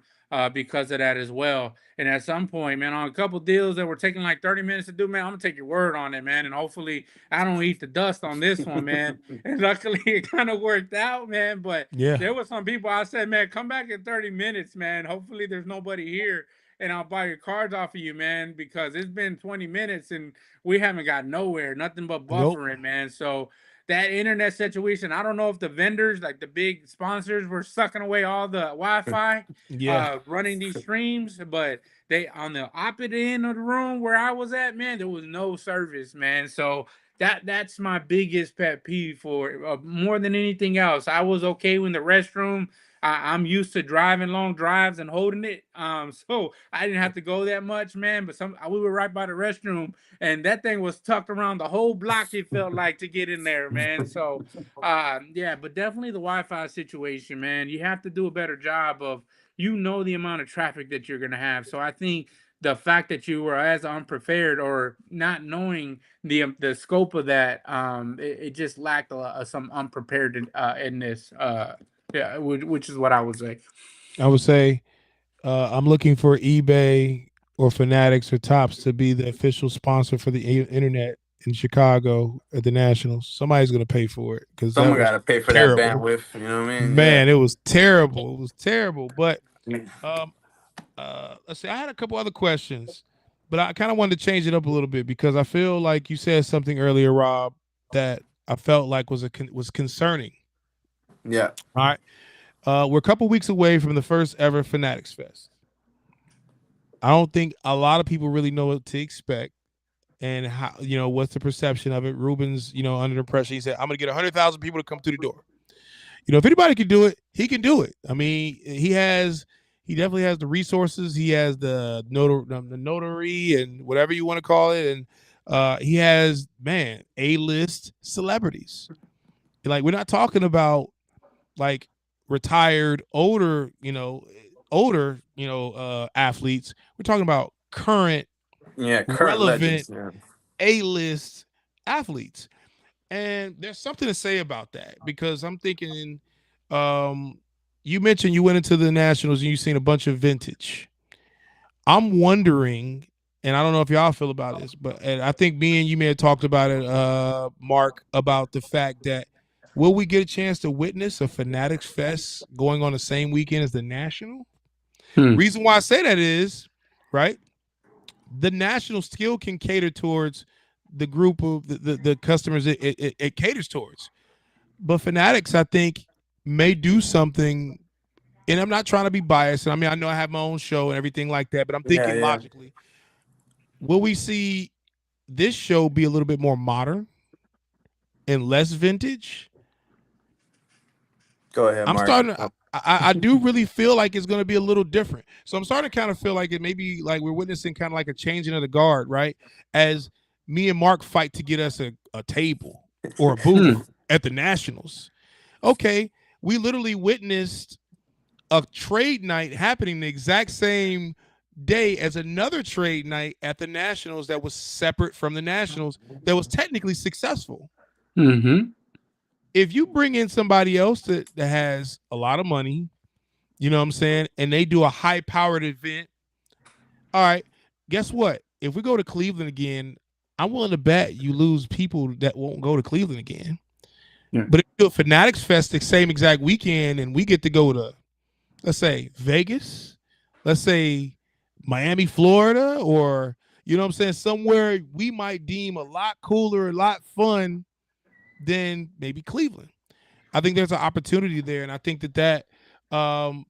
because of that as well. And at some point, man, on a couple deals that were taking like 30 minutes to do, man, I'm gonna take your word on it, man, and hopefully I don't eat the dust on this one, man. And luckily it kind of worked out, man. But Yeah. there was some people I said, man, come back in 30 minutes, man. Hopefully there's nobody here and I'll buy your cards off of you, man, because it's been 20 minutes and we haven't got nowhere, nothing but Nope. buffering, man. So that internet situation, I don't know if the vendors, like the big sponsors, were sucking away all the Wi-Fi, Yeah. running these streams, but they on the opposite end of the room where I was at, man, there was no service, man. So that's my biggest pet peeve for more than anything else. I was okay when the restroom. I'm used to driving long drives and holding it, so I didn't have to go that much, man. But we were right by the restroom, and that thing was tucked around the whole block. It felt like to get in there, man. So, yeah, but definitely the Wi-Fi situation, man. You have to do a better job of the amount of traffic that you're gonna have. So I think the fact that you were as unprepared or not knowing the scope of that, it just lacked some unprepared in this. Yeah, which is what I would say. I would say I'm looking for eBay or Fanatics or Tops to be the official sponsor for the internet in Chicago at the Nationals. Somebody's going to pay for it because that Someone was got to pay for that terrible. bandwidth. You know what I mean? Yeah. Man, it was terrible. It was terrible. But um, let's see. I had a couple other questions, but I kind of wanted to change it up a little bit because I feel like you said something earlier, Rob, that I felt like was concerning. Yeah. All right. We're a couple weeks away from the first ever Fanatics Fest. I don't think a lot of people really know what to expect and how, what's the perception of it. Ruben's, under the pressure. He said, I'm going to get 100,000 people to come through the door. If anybody can do it, he can do it. I mean, he definitely has the resources. He has the notary and whatever you want to call it. And he has, man, A-list celebrities. Like, we're not talking about like retired older athletes. We're talking about current relevant legends. Yeah. A-list athletes. And there's something to say about that because I'm thinking you mentioned you went into the Nationals and you've seen a bunch of vintage. I'm wondering and I don't know if y'all feel about this, but and I think me and you may have talked about it, Mark, about the fact that will we get a chance to witness a Fanatics Fest going on the same weekend as the National? Reason why I say that is, right, the National still can cater towards the group of the customers it caters towards. But Fanatics, I think, may do something, and I'm not trying to be biased. I mean, I know I have my own show and everything like that, but I'm thinking logically. Will we see this show be a little bit more modern and less vintage? Go ahead, I'm Mark. starting to, I do really feel like it's going to be a little different. So I'm starting to kind of feel like it may be like we're witnessing kind of like a changing of the guard, right? As me and Mark fight to get us a table or a booth at the Nationals. Okay, we literally witnessed a trade night happening the exact same day as another trade night at the Nationals that was separate from the Nationals that was technically successful. If you bring in somebody else that has a lot of money, you know what I'm saying, and they do a high-powered event, all right, guess what? If we go to Cleveland again, I'm willing to bet you lose people that won't go to Cleveland again. Yeah. But if you do a Fanatics Fest the same exact weekend and we get to go to, let's say, Vegas, let's say Miami, Florida, or, you know what I'm saying, somewhere we might deem a lot cooler, a lot fun than maybe Cleveland. I think there's an opportunity there, and I think that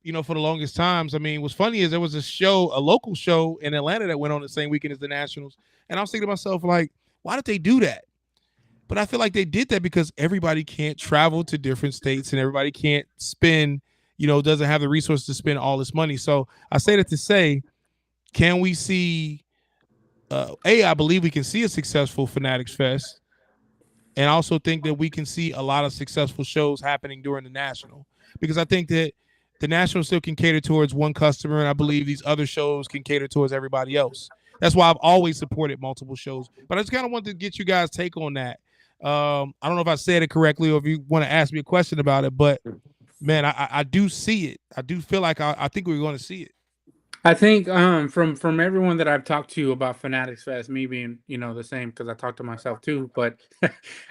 you know, for the longest times, I mean, what's funny is there was a local show in Atlanta that went on the same weekend as the Nationals, and I was thinking to myself, like, why did they do that? But I feel like they did that because everybody can't travel to different states and everybody can't spend, you know, doesn't have the resources to spend all this money. So I say that to say, can we see, I believe we can see a successful Fanatics Fest. And I also think that we can see a lot of successful shows happening during the National, because I think that the National still can cater towards one customer, and I believe these other shows can cater towards everybody else. That's why I've always supported multiple shows. But I just kind of wanted to get you guys' take on that. I don't know if I said it correctly or if you want to ask me a question about it, but man, I do see it. I do feel like I think we're going to see it. I think from everyone that I've talked to about Fanatics Fest, me being, you know, the same because I talk to myself too, but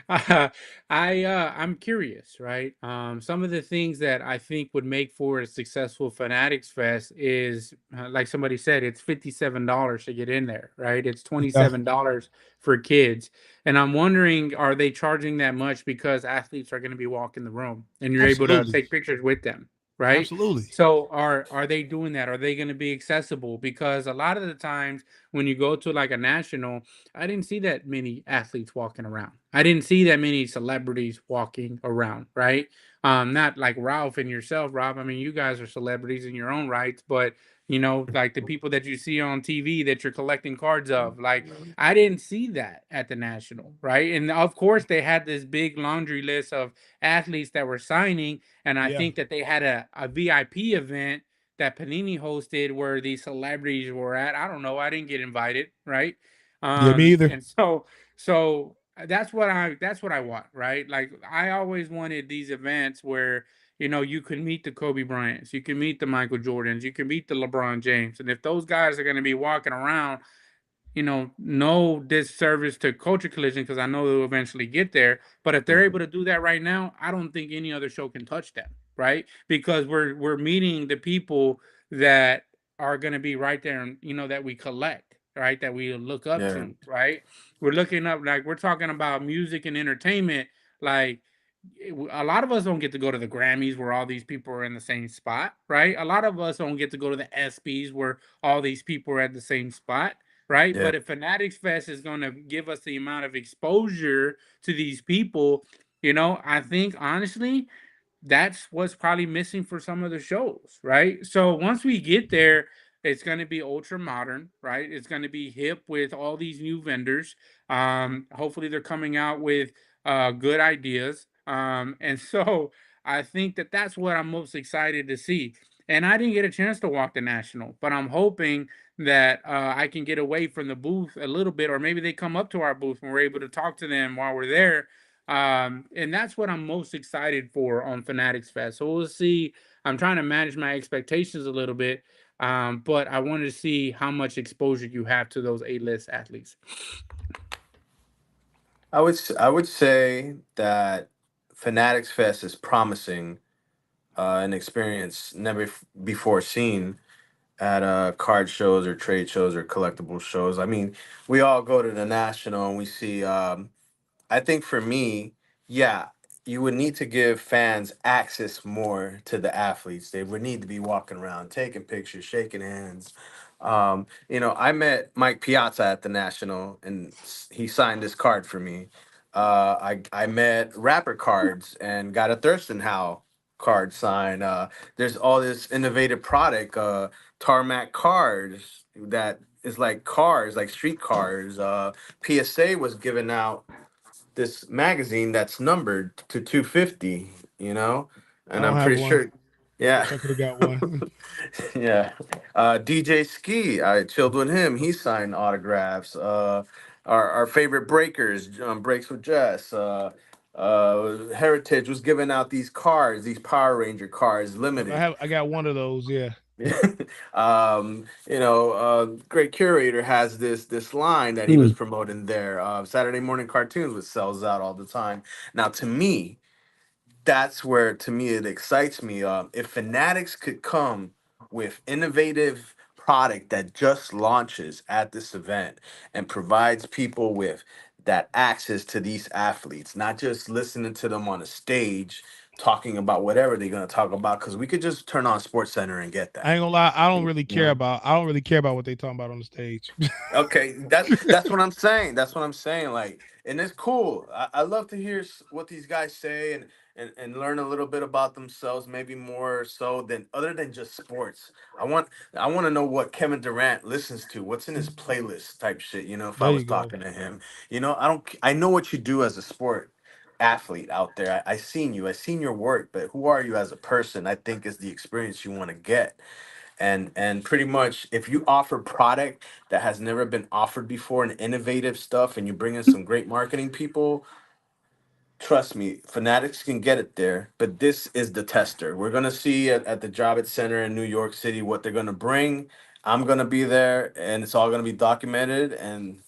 I'm curious, right? Some of the things that I think would make for a successful Fanatics Fest is, like somebody said, it's $57 to get in there, right? It's $27 for kids, and I'm wondering, are they charging that much because athletes are going to be walking the room and you're able to take pictures with them? Right. Absolutely. So are they doing that? Are they going to be accessible? Because a lot of the times when you go to like a national, I didn't see that many athletes walking around. I didn't see that many celebrities walking around, right? Not like Ralph and yourself, Rob. I mean, you guys are celebrities in your own rights, but you know, like the people that you see on TV that you're collecting cards of, like I didn't see that at the national, right? And of course, they had this big laundry list of athletes that were signing, and I think that they had a VIP event that Panini hosted where these celebrities were at. I don't know. I didn't get invited, right? Yeah, me either. And so that's what I want, right? Like I always wanted these events where, you know, you can meet the Kobe Bryants, you can meet the Michael Jordans, you can meet the LeBron James, and if those guys are going to be walking around, you know, no disservice to Culture Collision because I know they'll eventually get there. But if they're able to do that right now, I don't think any other show can touch that, right? Because we're meeting the people that are going to be right there, and you know that we collect, right? That we look up to, right? We're looking up, like we're talking about music and entertainment, like. A lot of us don't get to go to the Grammys where all these people are in the same spot, right? A lot of us don't get to go to the ESPYs where all these people are at the same spot, right? Yeah. But if Fanatics Fest is going to give us the amount of exposure to these people, you know, I think honestly, that's what's probably missing for some of the shows, right? So once we get there, it's going to be ultra modern, right? It's going to be hip with all these new vendors. Hopefully, they're coming out with good ideas. And so I think that that's what I'm most excited to see. And I didn't get a chance to walk the national, but I'm hoping that I can get away from the booth a little bit, or maybe they come up to our booth and we're able to talk to them while we're there. And that's what I'm most excited for on Fanatics Fest. So we'll see. I'm trying to manage my expectations a little bit. But I wanted to see how much exposure you have to those A-list athletes. I would say that Fanatics Fest is promising, an experience never before seen at card shows or trade shows or collectible shows. I mean, we all go to the national and we see. I think for me, yeah, you would need to give fans access more to the athletes. They would need to be walking around, taking pictures, shaking hands. I met Mike Piazza at the National, and he signed this card for me. I met Rapper Cards and got a Thurston Howe card signed. There's all this innovative product, tarmac cars that is like cars, like street cars. PSA was giving out this magazine that's numbered to 250, I and don't I'm have pretty one. sure, yeah. Wish I could have got one. Yeah. DJ Ski, I chilled with him. He signed autographs. Our favorite breakers, Breaks with Jess. Heritage was giving out these cards, these Power Ranger cards, limited. I got one of those. Yeah. Great Curator has this line that he was promoting there. Saturday morning cartoons, which sells out all the time. Now, to me, that's where, to me, it excites me. If Fanatics could come with innovative product that just launches at this event and provides people with that access to these athletes, not just listening to them on a stage talking about whatever they're going to talk about, because we could just turn on Sports Center and get I that. ain't gonna lie. You know. I don't really care about what they talking about on the stage. Okay, that's what I'm saying. That's what I'm saying. Like, and it's cool. I love to hear what these guys say, and learn a little bit about themselves, maybe more so than other than just sports. I want to know what Kevin Durant listens to, what's in his playlist type shit. If I There was you go. talking to him, I don't. I know what you do as a sport athlete out there. I seen you. I seen your work, but who are you as a person? I think is the experience you want to get, and pretty much if you offer product that has never been offered before and innovative stuff, and you bring in some great marketing people, trust me, Fanatics can get it there. But this is the tester. We're gonna see at the Javits Center in New York City what they're gonna bring. I'm gonna be there, and it's all gonna be documented, and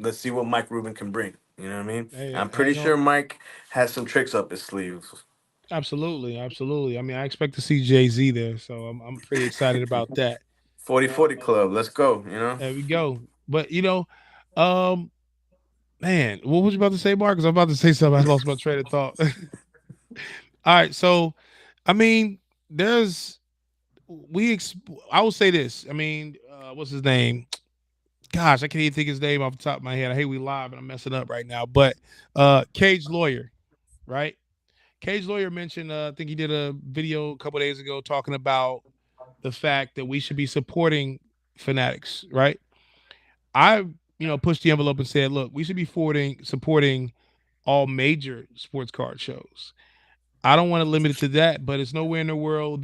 let's see what Mike Rubin can bring. You know what I mean? Hey, I'm I pretty ain't gonna. sure Mike has some tricks up his sleeves. Absolutely, absolutely. I mean, I expect to see Jay-Z there, so I'm pretty excited about that. 40-40 club, let's go. There we go. But um, man, what was you about to say, Marcus? I'm about to say something. I lost my train of thought. All right, so I mean, there's we. I will say this. I mean, what's his name? Gosh, I can't even think his name off the top of my head. I hate we live and I'm messing up right now. But Cage Lawyer, right? Cage Lawyer mentioned, I think he did a video a couple days ago talking about the fact that we should be supporting Fanatics, right? I, pushed the envelope and said, look, we should be supporting all major sports card shows. I don't want to limit it to that, but it's nowhere in the world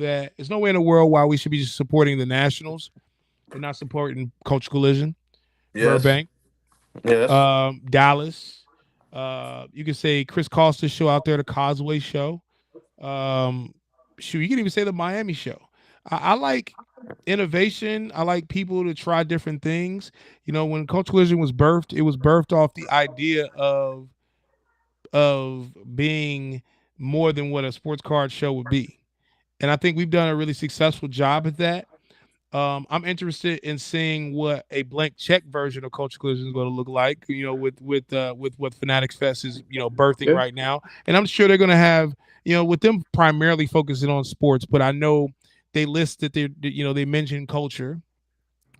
why we should be supporting the Nationals and not supporting Culture Collision, Yes. Burbank, Yes. Dallas. You can say Chris Costa's show out there, the Causeway show. Um, Shoot, you can even say the Miami show. I like innovation. I like people to try different things. When Culture Collision was birthed, it was birthed off the idea of being more than what a sports card show would be. And I think we've done a really successful job at that. I'm interested in seeing what a blank check version of Culture Collision is going to look like. With what Fanatics Fest is birthing Yeah. right now, and I'm sure they're going to have with them primarily focusing on sports. But I know they list that they mentioned culture,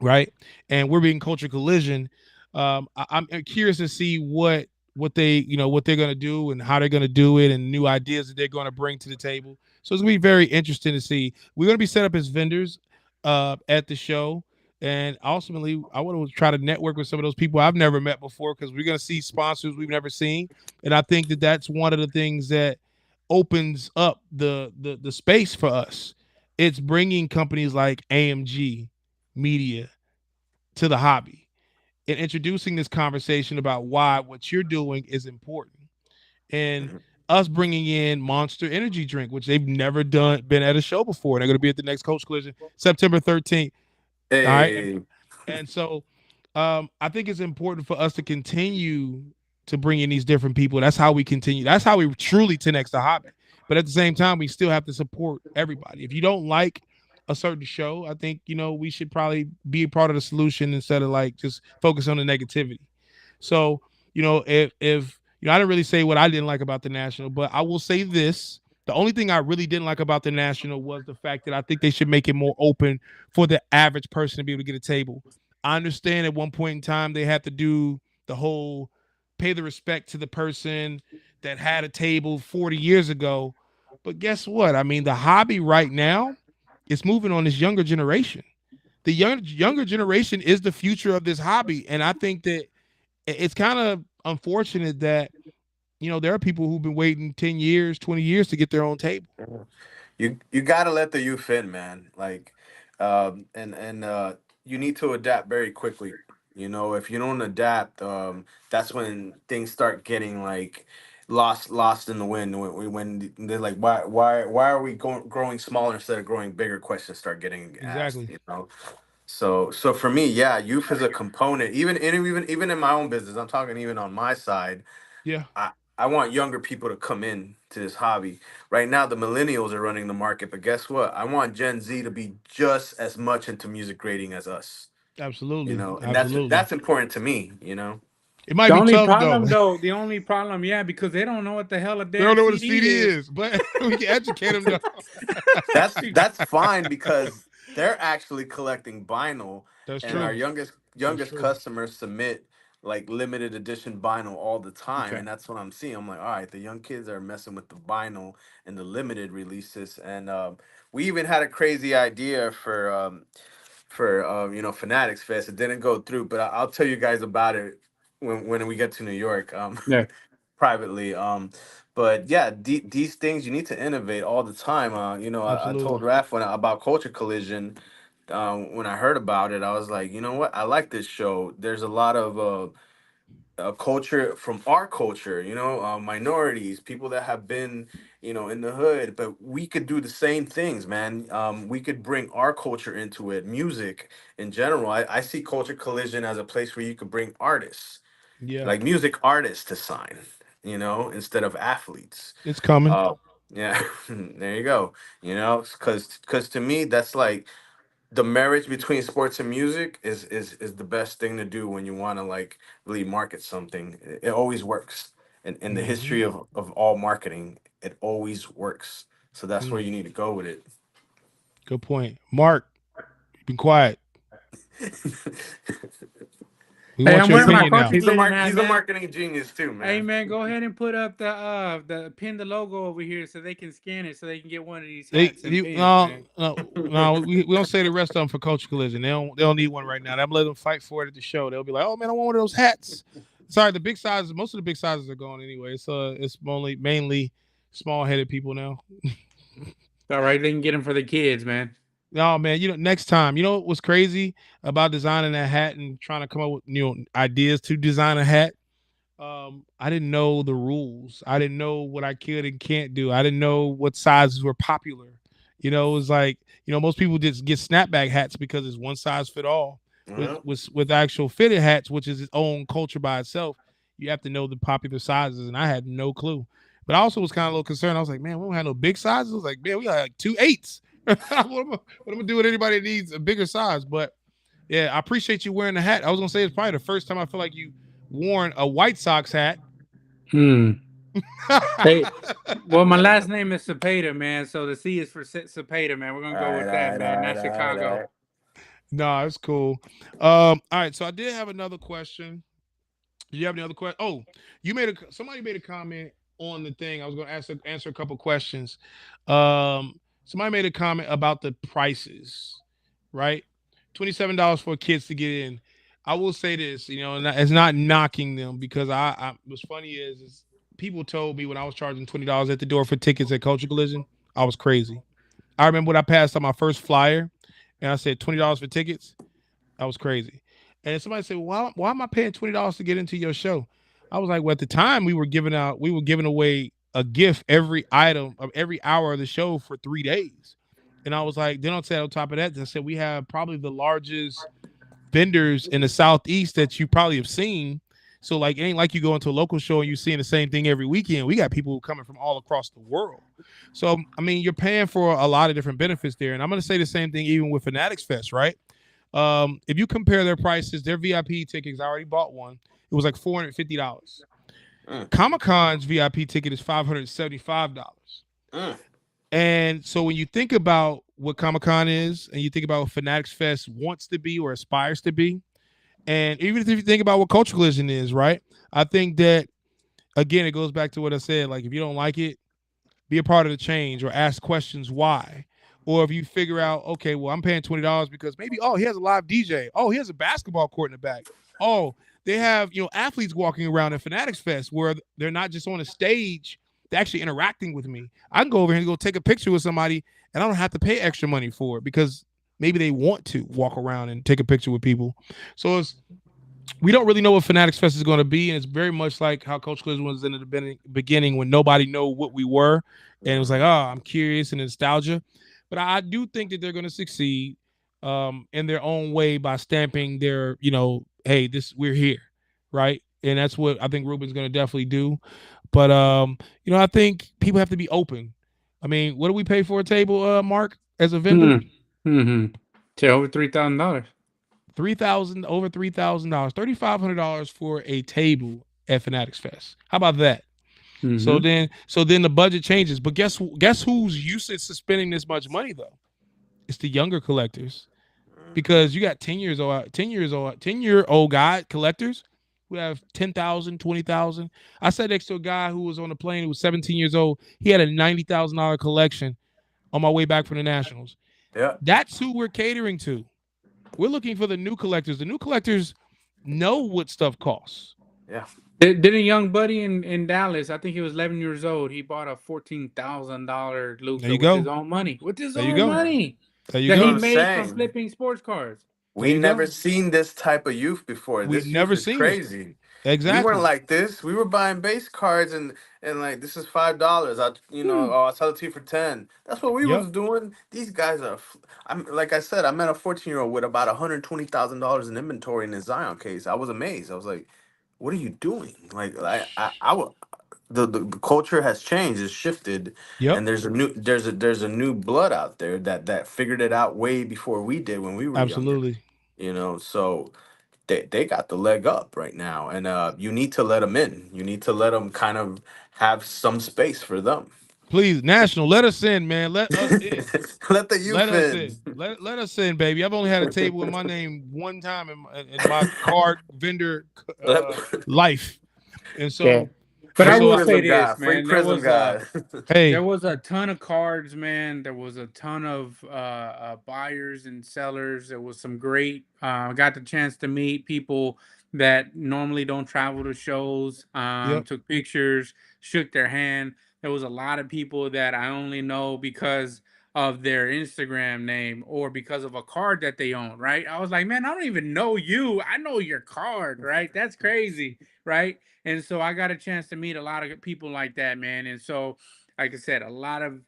right? And we're being Culture Collision. I'm curious to see what they're going to do and how they're going to do it and new ideas that they're going to bring to the table. So it's going to be very interesting to see. We're going to be set up as vendors at the show. And ultimately, I want to try to network with some of those people I've never met before because we're going to see sponsors we've never seen. And I think that that's one of the things that opens up the space for us. It's bringing companies like AMG Media to the hobby and introducing this conversation about why what you're doing is important and Mhm. us bringing in Monster Energy Drink, which they've never been at a show before. They're going to be at the next Coach Collision September 13th. All right. Hey. And so I think it's important for us to continue to bring in these different people. That's how we continue. That's how we truly 10x the hobby. But at the same time, we still have to support everybody. If you don't like a certain show, I think, we should probably be a part of the solution instead of like just focus on the negativity. So, if I didn't really say what I didn't like about the National, but I will say this. The only thing I really didn't like about the National was the fact that I think they should make it more open for the average person to be able to get a table. I understand at one point in time they had to do the whole pay the respect to the person that had a table 40 years ago. But guess what? I mean, the hobby right now is moving on this younger generation. The younger generation is the future of this hobby. And I think that it's kind of unfortunate that, there are people who've been waiting 10 years, 20 years to get their own table. You gotta let the youth in, man. Like, and you need to adapt very quickly. If you don't adapt, that's when things start getting like lost in the wind. When they're like, why are we growing smaller instead of growing bigger? Questions start getting asked. Exactly. So for me, yeah, youth is a component. Even in my own business, I'm talking even on my side. Yeah, I I want younger people to come in to this hobby. Right now, the millennials are running the market, but guess what? I want Gen Z to be just as much into music grading as us. absolutely. And that's Absolutely. that's important to me. It might The be only tough though. problem though, the only problem, yeah, because they don't know what the hell a They don't damn know what a CD CD is. is, but we can educate them though. That's fine because they're actually collecting vinyl, That's and our true. youngest That's youngest true. customers submit like limited edition vinyl all the time, Okay. and that's what I'm seeing. I'm like, all right, the young kids are messing with the vinyl and the limited releases, and we even had a crazy idea for Fanatics Fest. It didn't go through, but I'll tell you guys about it when we get to New York. Yeah. Privately. But yeah, these things you need to innovate all the time. I told Absolutely. Raph about Culture Collision. When I heard about it, I was like, you know what? I like this show. There's a lot of culture from our culture, minorities, people that have been, in the hood, but we could do the same things, man. We could bring our culture into it, music in general. I see Culture Collision as a place where you could bring artists, Yeah. like music artists to sign, instead of athletes. It's coming. Yeah, there you go. Because to me, that's like the marriage between sports and music is the best thing to do when you want to like really market something. It always works. In the Hmm. history of all marketing, it always works. So that's where Mm, you need to go with it. good point. Mark, be quiet. We Hey, want I'm your wearing my opinion culture now. collision hat, He's a man. marketing genius too, Hey, man. man, go ahead and put up the pin the logo over here so they can scan it so they can get one of these They hats and you pins, no man. no no we don't say the rest of them for Culture Collision. They don't need one right now. I'm letting them fight for it at the show. They'll be like, oh man, I want one of those hats. Sorry, the big sizes. Most of the big sizes are gone anyway. It's mainly small headed people now. All right, they can get them for the kids, man. No man, next time. You know what's crazy about designing that hat and trying to come up with ideas to design a hat? I didn't know the rules. I didn't know what I could and can't do. I didn't know what sizes were popular. It was like, most people just get snapback hats because it's one size fit all. With Well, with actual fitted hats, which is its own culture by itself, you have to know the popular sizes, and I had no clue. But I also was kind of a little concerned. I was like, man, we don't have no big sizes. I was like, man, we got like 2 8s. What am I do with anybody that needs a bigger size? But yeah, I appreciate you wearing the hat. I was gonna say it's probably the first time I feel like you worn a White Sox hat. Hmm. Hey, well, my last name is Cepeda, man. So the C is for Cepeda, man. We're gonna all go right, with all that, right, man. all right, Not all right, all Chicago. right. No, it's cool. All right. So I did have another question. Do you have any other question? Oh, somebody made a comment on the thing. I was going to answer a couple questions. Somebody made a comment about the prices, right? $27 for kids to get in. I will say this, and it's not knocking them because what's funny is people told me when I was charging $20 at the door for tickets at Culture Collision, I was crazy. I remember when I passed on my first flyer and I said $20 for tickets. That was crazy. And somebody said, why am I paying $20 to get into your show? I was like, well, at the time we were giving away a gift every item of every hour of the show for 3 days. And I was like, then on top of that, they said we have probably the largest vendors in the Southeast that you probably have seen. So like, it ain't like you go into a local show and you're seeing the same thing every weekend. We got people coming from all across the world. So I mean, you're paying for a lot of different benefits there. And I'm gonna say the same thing even with Fanatics Fest, right? If you compare their prices, their VIP tickets, I already bought one. It was like $450. Comic Con's VIP ticket is $575. Mm. And so when you think about what Comic Con is, and you think about what Fanatics Fest wants to be or aspires to be, and even if you think about what Culture Collision is, right? I think that again, it goes back to what I said. Like, if you don't like it, be a part of the change or ask questions why. Or if you figure out, okay, well, I'm paying $20 because maybe, oh, he has a live DJ. Oh, he has a basketball court in the back. Oh, they have, athletes walking around at Fanatics Fest where they're not just on a stage, they're actually interacting with me. I can go over here and go take a picture with somebody and I don't have to pay extra money for it because maybe they want to walk around and take a picture with people. So we don't really know what Fanatics Fest is going to be, and it's very much like how Coach Collision was in the beginning when nobody knew what we were, and it was like, oh, I'm curious and nostalgia. But I do think that they're going to succeed in their own way by stamping their, hey, we're here, right? And that's what I think Ruben's going to definitely do. But I think people have to be open. I mean, what do we pay for a table, Mark, as a vendor? To over $3,000. Over $3,000, $3,500 for a table at Fanatics Fest. How about that? So then the budget changes. But guess who's used to spending this much money though? It's the younger collectors, because you got 10-year-old guy collectors who have 10,000, 20,000. I sat next to a guy who was on a plane who was 17 years old. He had a $90,000 collection on my way back from the Nationals. Yeah, that's who we're catering to. We're looking for the new collectors. The new collectors know what stuff costs. Yeah. Did a young buddy in Dallas, I think he was 11 years old, he bought a $14,000 Luca with his own money. With his own money. There you that go. he made from flipping sports cars. We never seen this type of youth before. We've This never youth is seen crazy. It. Exactly. We weren't like this. We were buying base cards and like, this is $5. I'll sell it to you for 10. That's what we was doing. These guys are. I'm like I said, I met a 14-year-old with about $120,000 in inventory in his Zion case. I was amazed. I was like, "What are you doing?" Like the culture has changed. It's shifted. Yep. And there's a new blood out there that figured it out way before we did when we were Absolutely. younger. So they got the leg up right now, and you need to let them in. You need to let them kind of have some space for them. Please, National, let us in, man. Let us in. Let the youth let us in. Let us in, baby. I've only had a table with my name one time in my card vendor life, and so. Yeah. But I will say this, man. There was a ton of cards, man. There was a ton of buyers and sellers. There was some great. I got the chance to meet people that normally don't travel to shows. Took pictures, shook their hand. There was a lot of people that I only know because of their Instagram name or because of a card that they own, right? I was like, man, I don't even know you. I know your card, right? That's crazy, right? And so I got a chance to meet a lot of people like that, man. And so, like I said, a lot of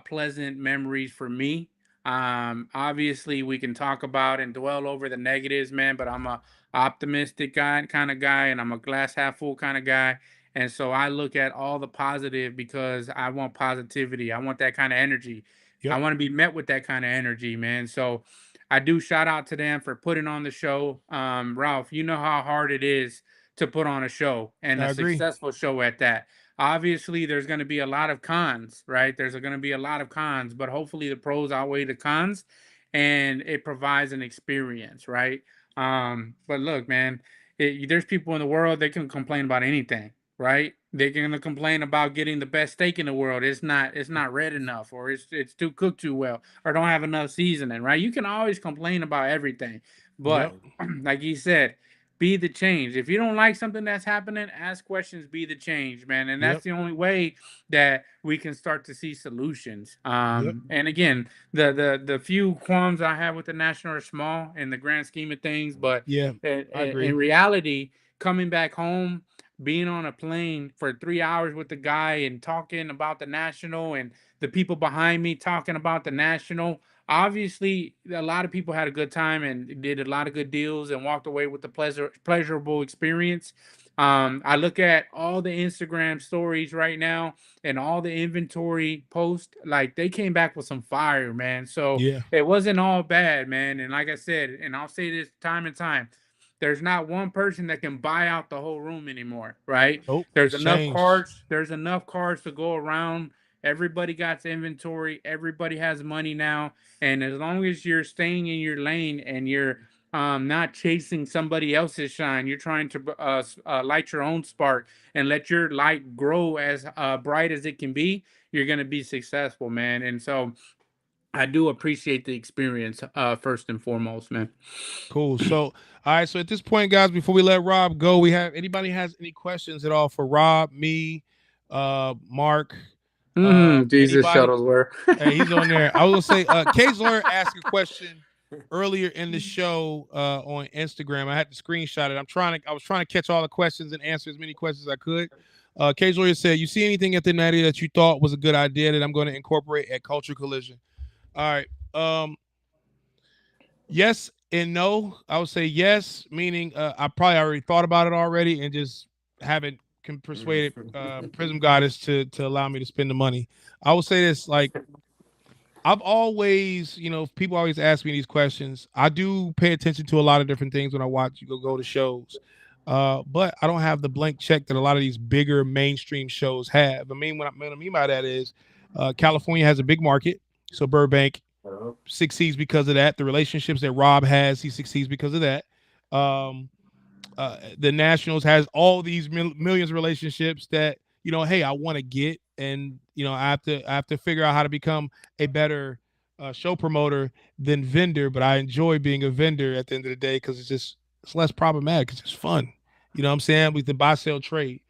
pleasant memories for me. Obviously, we can talk about and dwell over the negatives, man, but I'm a optimistic kind of guy, and I'm a glass half full kind of guy. And so I look at all the positive because I want positivity. I want that kind of energy. I want to be met with that kind of energy, man. So I do shout out to them for putting on the show. Ralph, you know how hard it is to put on a show, and a successful show at that. Obviously, there's going to be a lot of cons, right? There's going to be a lot of cons, but hopefully the pros outweigh the cons, and it provides an experience, right? But look, man, there's people in the world that can complain about anything, right? They're gonna complain about getting the best steak in the world. It's not red enough, or it's too cooked too well, or don't have enough seasoning, right? You can always complain about everything, but like he said, be the change. If you don't like something that's happening, ask questions, be the change, man. And that's the only way that we can start to see solutions. And again, the few qualms I have with the National are small in the grand scheme of things, but I agree. in reality, coming back home, being on a plane for 3 hours with the guy and talking about the national, and the people behind me talking about the national. Obviously, a lot of people had a good time and did a lot of good deals and walked away with the pleasurable experience. I look at all the Instagram stories right now and all the inventory posts, like they came back with some fire, man. So Yeah. it wasn't all bad, man. And like I said, and I'll say this time and time, there's not one person that can buy out the whole room anymore, right? Nope. There's It's enough changed. cards. There's enough cards to go around. Everybody got inventory. Everybody has money now. And as long as you're staying in your lane and you're not chasing somebody else's shine, you're trying to light your own spark and let your light grow as bright as it can be, you're going to be successful, man. And so I do appreciate the experience, first and foremost, man. Cool. So, all right. So at this point, guys, before we let Rob go, we have anybody has any questions at all for Rob, me, Mark, Jesus anybody? Shuttlesworth. Hey, he's on there. I will say, Case Lawyer asked a question earlier in the show on Instagram. I had to screenshot it. I was trying to catch all the questions and answer as many questions as I could. Case Lawyer said, "You see anything at the Natty that you thought was a good idea that I'm going to incorporate at Culture Collision?" All right. Yes and no. I would say yes, meaning I probably already thought about it already and just haven't persuaded PrizmGawdz to allow me to spend the money. I would say this, like, I've always, people always ask me these questions. I do pay attention to a lot of different things when I watch you go to shows. But I don't have the blank check that a lot of these bigger mainstream shows have. I mean, what I mean by that is California has a big market. So Burbank succeeds because of that. The relationships that Rob has, he succeeds because of that. The Nationals has all these millions of relationships that, hey, I want to get, and I have to figure out how to become a better show promoter than vendor. But I enjoy being a vendor at the end of the day because it's less problematic. It's just fun. You know what I'm saying? We can buy, sell, trade.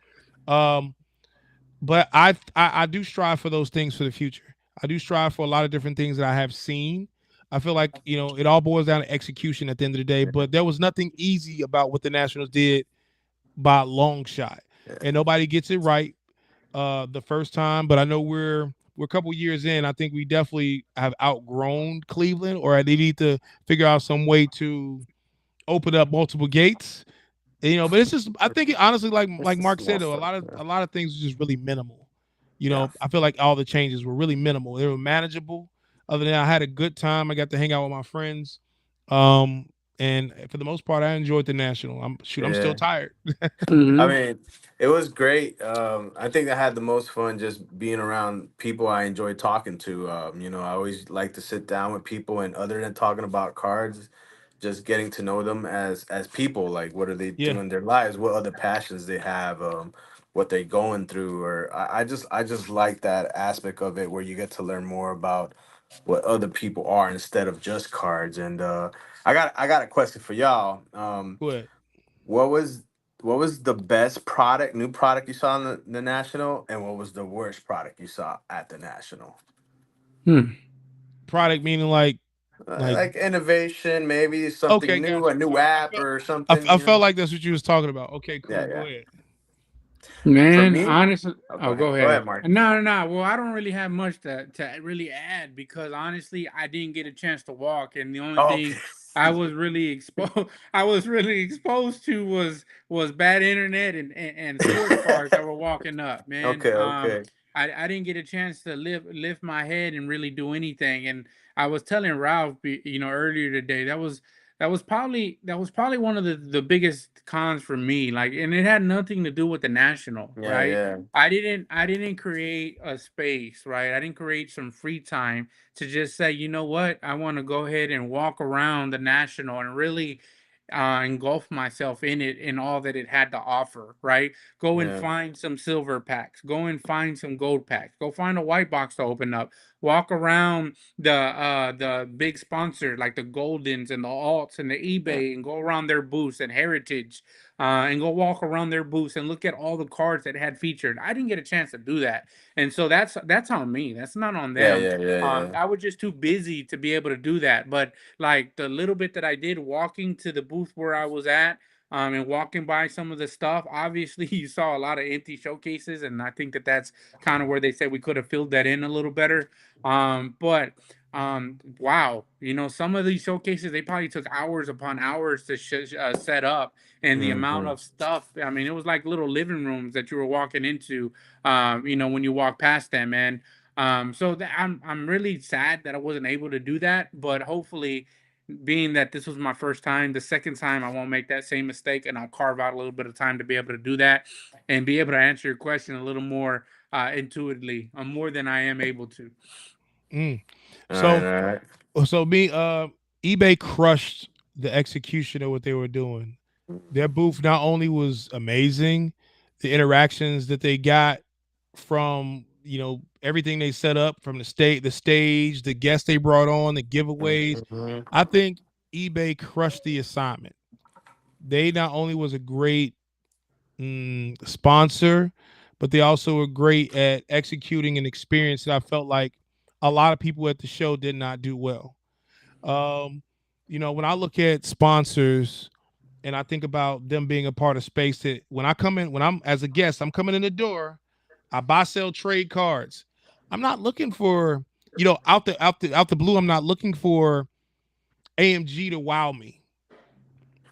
But I do strive for those things for the future. I do strive for a lot of different things that I have seen. I feel like, it all boils down to execution at the end of the day. But there was nothing easy about what the Nationals did by a long shot. And nobody gets it right the first time. But I know we're a couple years in. I think we definitely have outgrown Cleveland, or they need to figure out some way to open up multiple gates. But it's just, I think honestly, like Mark said, though, a lot of things are just really minimal. I feel like all the changes were really minimal. They were manageable. Other than that, I had a good time. I got to hang out with my friends. And for the most part, I enjoyed the National. I'm still tired. I mean, it was great. I think I had the most fun just being around people I enjoy talking to. I always like to sit down with people, and other than talking about cards, just getting to know them as people. Like, what are they Yeah. doing in their lives? What other passions they have? What they're going through? Or I just like that aspect of it where you get to learn more about what other people are instead of just cards. And I got a question for y'all. Go ahead. What was the best new product you saw in the National, and what was the worst product you saw at the National? Product meaning like Like innovation, maybe okay, something new, a gotcha. new All right. app or something, I felt like that's what you was talking about. Okay, Yeah, cool. Go yeah. ahead. For Man, me, honestly, oh, oh, go ahead. Mark. No, no, no. Well, I don't really have much to really add because honestly, I didn't get a chance to walk, and the only Oh, thing okay. I was really exposed, I was really exposed to was bad internet and sports cars that were walking up. Man, Okay, okay. I didn't get a chance to lift my head and really do anything. And I was telling Ralph, earlier today, that was probably one of the biggest cons for me. Like, and it had nothing to do with the National, Yeah, right? yeah, I didn't create a space, right? I didn't create some free time to just say, you know what, I want to go ahead and walk around the National and really engulf myself in it and all that it had to offer, right? Go and yeah, find some silver packs, go and find some gold packs, go find a white box to open up, walk around the big sponsors like the Goldens and the Alts and the yeah, eBay, and go around their booths and Heritage, and go walk around their booths and look at all the cards that had featured. I didn't get a chance to do that, and so that's on me. That's not on yeah, them. yeah, yeah, yeah. I was just too busy to be able to do that. But like the little bit that I did walking to the booth where I was at, And walking by some of the stuff, obviously you saw a lot of empty showcases, and I think that that's kind of where they said we could have filled that in a little better. But wow, some of these showcases, they probably took hours upon hours to set up, and the amount Mm-hmm. of stuff, I mean, it was like little living rooms that you were walking into, when you walk past them. And so I'm really sad that I wasn't able to do that, but hopefully, being that this was my first time, the second time I won't make that same mistake, and I'll carve out a little bit of time to be able to do that and be able to answer your question a little more intuitively, more than I am able to. Mm. All right, So all right. so me eBay crushed the execution of what they were doing. Their booth not only was amazing, the interactions that they got from everything they set up, from the stage, the guests they brought on, the giveaways. Mhm. I think eBay crushed the assignment. They not only was a great sponsor, but they also were great at executing an experience that I felt like a lot of people at the show did not do well. Um, when I look at sponsors and I think about them being a part of space, that when I come in, when I'm as a guest, I'm coming in the door, I buy, sell, trade cards. I'm not looking for, out the blue, I'm not looking for AMG to wow me.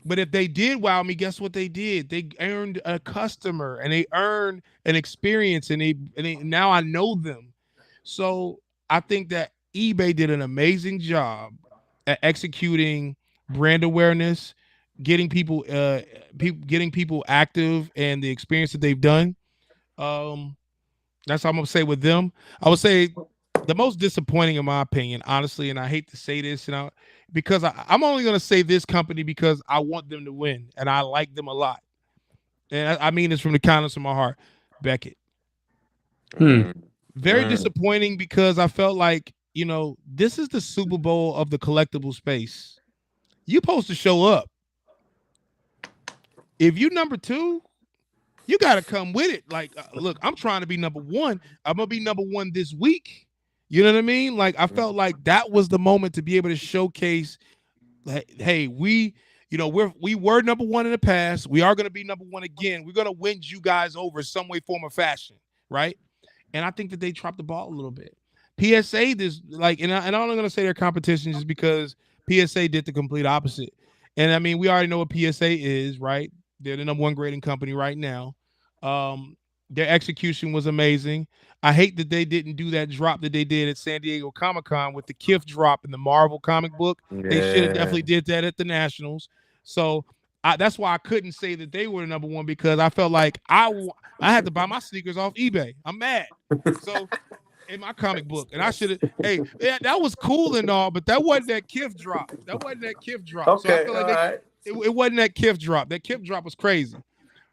But if they did wow me, guess what they did? They earned a customer and they earned an experience, and now I know them. So I think that eBay did an amazing job at executing brand awareness, getting getting people active, and the experience that they've done. Um, that's what I'm gonna say with them. I would say the most disappointing, in my opinion, honestly, and I hate to say this, because I'm only gonna say this company because I want them to win and I like them a lot, and I mean this from the kindness of my heart. Beckett, Hmm. very disappointing because I felt like this is the Super Bowl of the collectible space. You supposed to show up. If you number two, you got to come with it. Like, look, I'm trying to be number one. I'm gonna be number one this week. You know what I mean? Like, I felt like that was the moment to be able to showcase, hey, we were number one in the past. We are gonna be number one again. We're gonna win you guys over some way, form, or fashion, right? And I think that they dropped the ball a little bit. PSA, this like, and I'm not gonna say their competition just because PSA did the complete opposite. And I mean, we already know what PSA is, right? They're the number one grading company right now. Their execution was amazing. I hate that they didn't do that drop that they did at San Diego Comic-Con with the Kif drop in the Marvel comic book. They should have Yeah. definitely did that at the Nationals. So that's why I couldn't say that they were the number one, because I felt like I had to buy my sneakers off eBay. I'm mad. So in my comic book, and I should have. Hey, yeah, that was cool and all, but that wasn't that Kif drop. That wasn't that Kif drop. So I Okay, feel all like right. it wasn't that Kif drop. That Kif drop was crazy,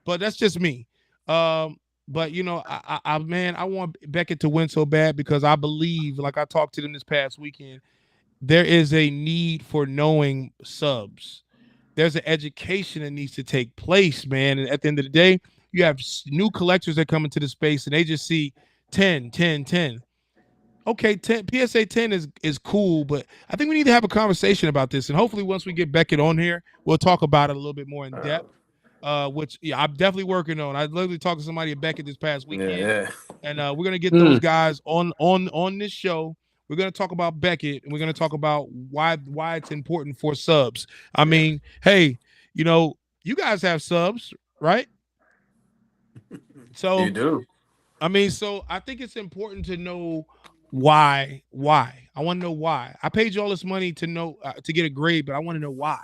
but that's just me. But man, I want Beckett to win so bad because I believe, like I talked to them this past weekend, there is a need for knowing subs. There's an education that needs to take place, man. And at the end of the day, you have new collectors that come into the space and they just see 10, 10, 10. Okay, 10 PSA 10 is cool, but I think we need to have a conversation about this. And hopefully once we get Beckett on here, we'll talk about it a little bit more in depth. Which I'm definitely working on. I literally talked to somebody at Beckett this past Yeah, weekend, yeah. and we're gonna get Hmm. those guys on this show. We're gonna talk about Beckett, and we're gonna talk about why it's important for subs. I Yeah. mean, hey, you guys have subs, right? You So do. so I think it's important to know why. Why? I want to know why. I paid you all this money to know to get a grade, but I want to know why.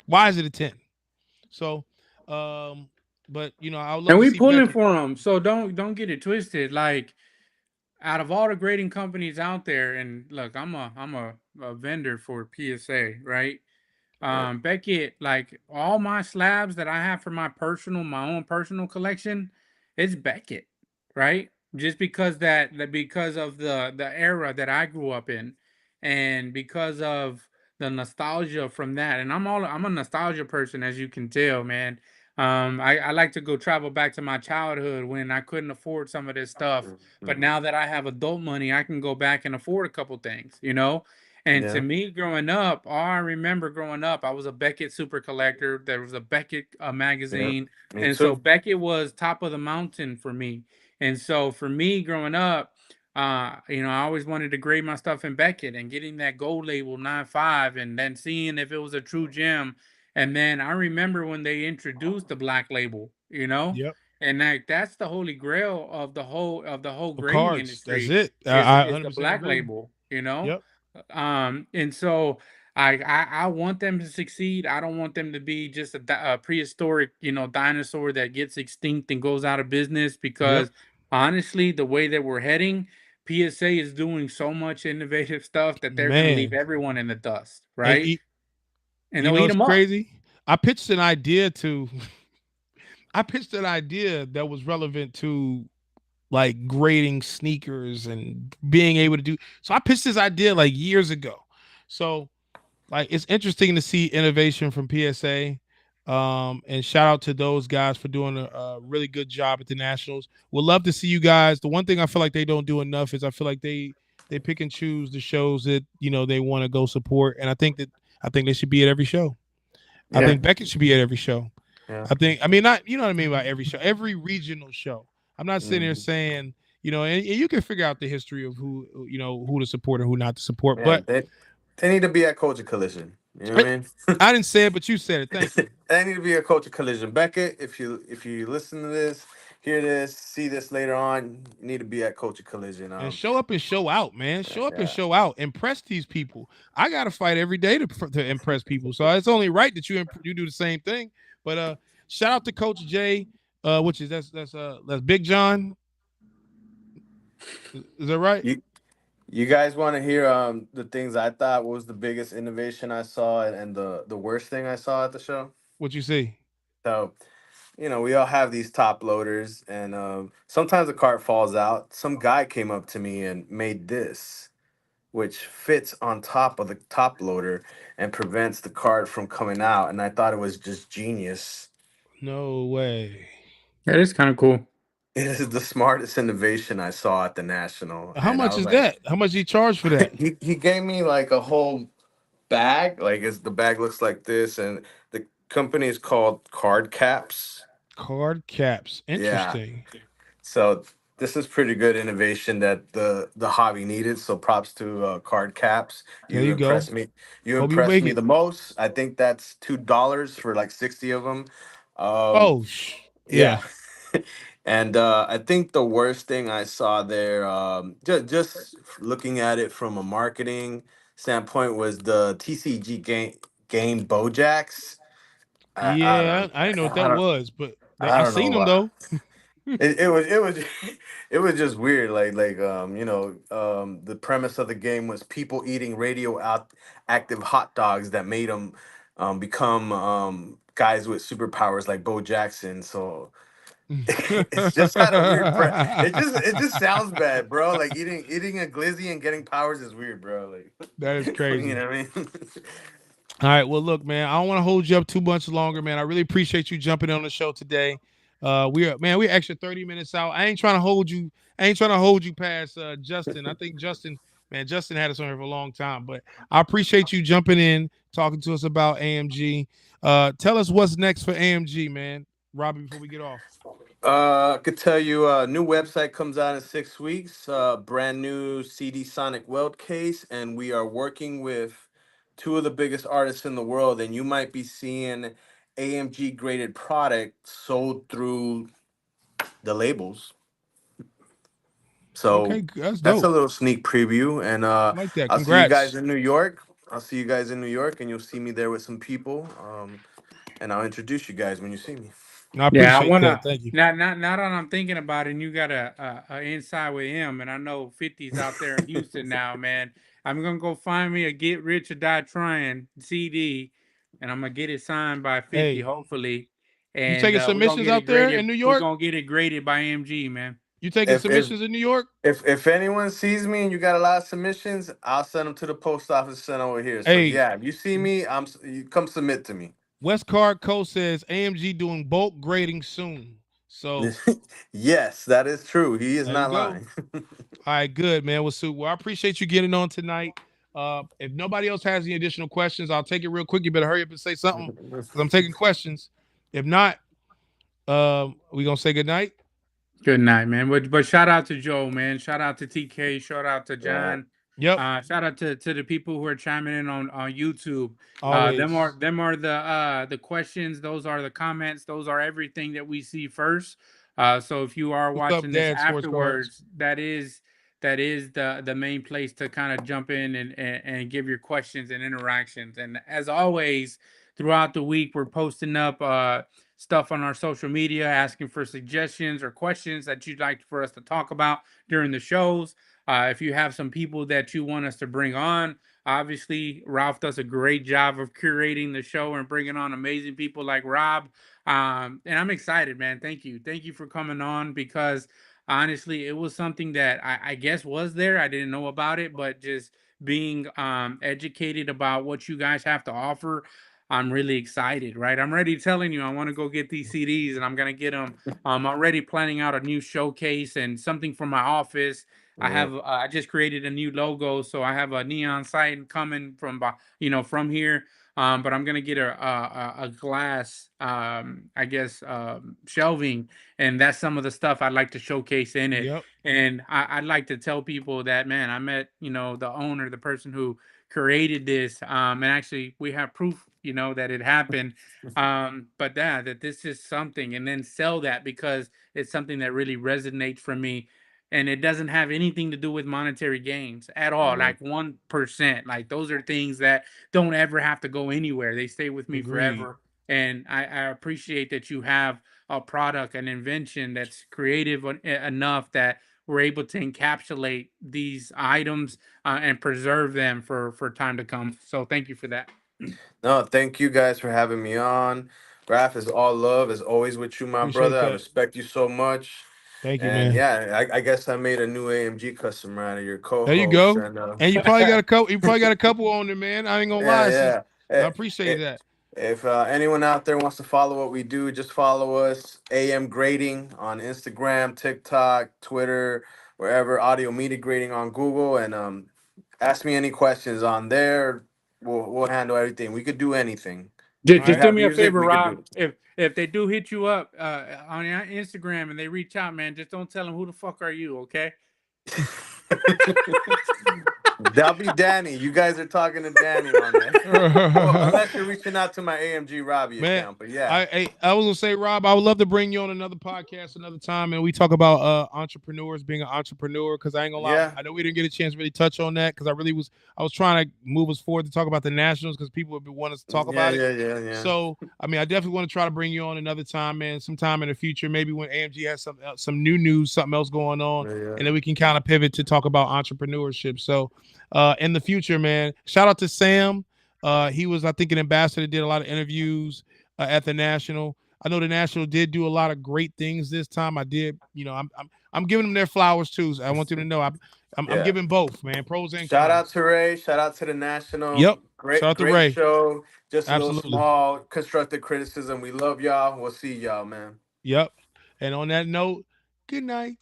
Why is it a 10? So, but I would love And to we see pulling Beckett. for them, so don't get it twisted. Like, out of all the grading companies out there, and look, I'm a vendor for PSA, right? Right. Beckett, like all my slabs that I have for my own personal collection, it's Beckett, right? Just because because of the era that I grew up in, and because of the nostalgia from that. And I'm a nostalgia person, as you can tell, man. I like to go travel back to my childhood when I couldn't afford some of this stuff, but Mhm. now that I have adult money, I can go back and afford a couple things, you know. And to Yeah. me, growing up, all I remember growing up, I was a Beckett super collector. There was a Beckett Yeah. magazine. Me And so too. Beckett was top of the mountain for me. And so for me growing up, I always wanted to grade my stuff in Beckett and getting that gold label 9.5 and then seeing if it was a true gem. And then I remember when they introduced the black label, Yep. and that's the holy grail of the whole Of grading cards. That's industry it. is I is the 100% black agree. label. Yep. And so I want them to succeed. I don't want them to be just a prehistoric, dinosaur that gets extinct and goes out of business Yep. because honestly, the way that we're heading, PSA is doing so much innovative stuff that they're going to leave Man. everyone in the dust, And right? And you they'll know eat it's them up. crazy. I pitched an idea to I pitched an idea that was relevant to like grading sneakers and being able to do. So I pitched this idea like years ago. So like it's interesting to see innovation from PSA. And shout out to those guys for doing a really good job at the Nationals. We'll love to see you guys. The one thing I feel like they don't do enough is I feel like they pick and choose the shows that they want to go support, and I think they should be at every show. I Yeah. think Beckett should be at every show. Yeah. I mean, not, you know what I mean by every show, every regional show. I'm not sitting there Mhm. saying, and you can figure out the history of who to support and who not to support. Yeah. But They need to be at Culture Collision. You know what I, I mean? I didn't say it, but you said it. Thank you. They need to be a Culture Collision. Beckett, if you listen to this, hear this, see this later on, you need to be at Culture Collision. And show up and show out, man. Show up and Yeah. show out. Impress these people. I got to fight every day to impress people. So it's only right that you do the same thing. But shout out to Coach Jay, which is that's Big John. Is that right? You you guys want to hear the things I thought was the biggest innovation I saw and the worst thing I saw at the show? What you see? So, we all have these top loaders, and sometimes the cart falls out. Some guy came up to me and made this, which fits on top of the top loader and prevents the cart from coming out. And I thought it was just genius. No way. That is kind of cool. It is the smartest innovation I saw at the National. How And I much was is like, that? How much he charge for that? he gave me like a whole bag. Like the bag looks like this. And the company is called Card Caps. Card caps. Yeah. Interesting. So this is pretty good innovation that the hobby needed. So props to Card Caps. There You you go. impressed me. You Hope you impressed make me it. the most. I think that's $2 for like 60 of them. Um, Oh, yeah. yeah. And I think the worst thing I saw there, just looking at it from a marketing standpoint, was the TCG game Bojacks. I Yeah, don't I didn't know what I that don't was, but I I don't know seen them why. though. It was it was just weird. The premise of the game was people eating active hot dogs that made them become guys with superpowers like Bo Jackson. So it's just had a weird it just sounds bad, bro. Like eating a glizzy and getting powers is weird, bro. Like That is you crazy. know what I mean? All right, well, look, man, I don't want to hold you up too much longer, man. I really appreciate you jumping on the show today. We're extra 30 minutes out. I ain't trying to hold you. I ain't trying to hold you past Justin. I think Justin had us on here for a long time, but I appreciate you jumping in, talking to us about AMG. Tell us what's next for AMG, man. Robbie, before we get off. I could tell you, new website comes out in 6 weeks. Brand new CD Sonic Weld case, and we are working with two of the biggest artists in the world. And you might be seeing AMG graded product sold through the labels. So Okay, that's that's a dope. little sneak preview. And I like that. I'll see you guys Congrats. in New York. And you'll see me there with some people. And I'll introduce you guys when you see me. I Yeah, I appreciate that. wanna Thank you. now that I'm thinking about it, and you got a inside with him, and I know 50's out there in Houston now, man. I'm gonna go find me a Get Rich or Die Trying CD, and I'm gonna get it signed by 50, Hey, hopefully, you and taking we're gonna submissions get it out there in graded. New We're York? gonna get it graded by AMG, man. You taking If if submissions in New York? if anyone sees me and you got a lot of submissions, I'll send them to the post office sent over here. So Hey, yeah, if you see me, you come submit to me. West Card Co says AMG doing bulk grading soon. So Yes, that is true. He is there you not go. lying. All right, good, man. Well, I appreciate you getting on tonight. If nobody else has any additional questions, I'll take it real quick. You better hurry up and say something because I'm taking questions. If not, we gonna say good night. Good night, man. But shout out to Joe, man. Shout out to TK. Shout out to Right. John. Yep, Shout out to the people who are chiming in on YouTube. always. Them are the questions. Those are the comments. Those are everything that we see first. So if you are What's up, watching this Dad? Sports cards. afterwards, that is the main place to kind of jump in and give your questions and interactions. And as always, throughout the week, we're posting up stuff on our social media, asking for suggestions or questions that you'd like for us to talk about during the shows. If you have some people that you want us to bring on, obviously Ralph does a great job of curating the show and bringing on amazing people like Rob. And I'm excited, man. Thank you for coming on because honestly, it was something that I guess was there. I didn't know about it, but just being educated about what you guys have to offer, I'm really excited, right? I'm already telling you, I want to go get these CDs and I'm going to get them. I'm already planning out a new showcase and something for my office. I just created a new logo. So I have a neon sign coming from, from here. But I'm going to get a glass, I guess, shelving. And that's some of the stuff I'd like to showcase in it. Yep, And I'd like to tell people that, man, I met, the owner, the person who created this, and actually we have proof that it happened, but that this is something, and then sell that because it's something that really resonates for me, and it doesn't have anything to do with monetary gains at all, Mhm. like 1%. Like those are things that don't ever have to go anywhere, they stay with me agreed. forever. And I appreciate that you have a product, an invention that's creative enough that we're able to encapsulate these items and preserve them for time to come. So thank you for that. No, thank you guys for having me on. Raph is all love as always with you, my Appreciate brother. I that. respect you so much. Thank you, And man. yeah, I guess I made a new AMG customer out of your There you co-host. go. And And you probably got a couple. You probably got a couple on there, man. I ain't gonna lie. This is. yeah, I yeah. appreciate that. If anyone out there wants to follow what we do, just follow us, AM Grading on Instagram, TikTok, Twitter, wherever, Audio Media Grading on Google, and ask me any questions on there. We'll handle everything. We could do anything. All You Just right. do have me a music, favor, we could Rob. do If they do hit you up on your Instagram and they reach out, man, just don't tell them who the fuck are you, okay? it. That'll be Danny. You guys are talking to Danny on there. Well, unless you're reaching out to my AMG Robbie Man, account, but yeah. I was gonna say, Rob, I would love to bring you on another podcast another time, and we talk about entrepreneurs being an entrepreneur. Because I ain't gonna lie, Yeah. I know we didn't get a chance to really touch on that because I was trying to move us forward to talk about the Nationals because people have been wanting us to talk Yeah, about it. yeah. So I mean, I definitely want to try to bring you on another time, man, sometime in the future, maybe when AMG has some new news, something else going on, Yeah. and then we can kind of pivot to talk about entrepreneurship. So in the future, man, shout out to Sam. He was, I think, an ambassador, did a lot of interviews at the National. I know the National did do a lot of great things this time. I did, I'm giving them their flowers too. So I want them to know I'm Yeah. giving both, man, pros and Shout out cons. to Ray. Shout out to the National. Yep. Shout out to Great Ray. show. Just a little Absolutely. small constructive criticism. We love y'all. We'll see y'all, man. Yep. And on that note, good night.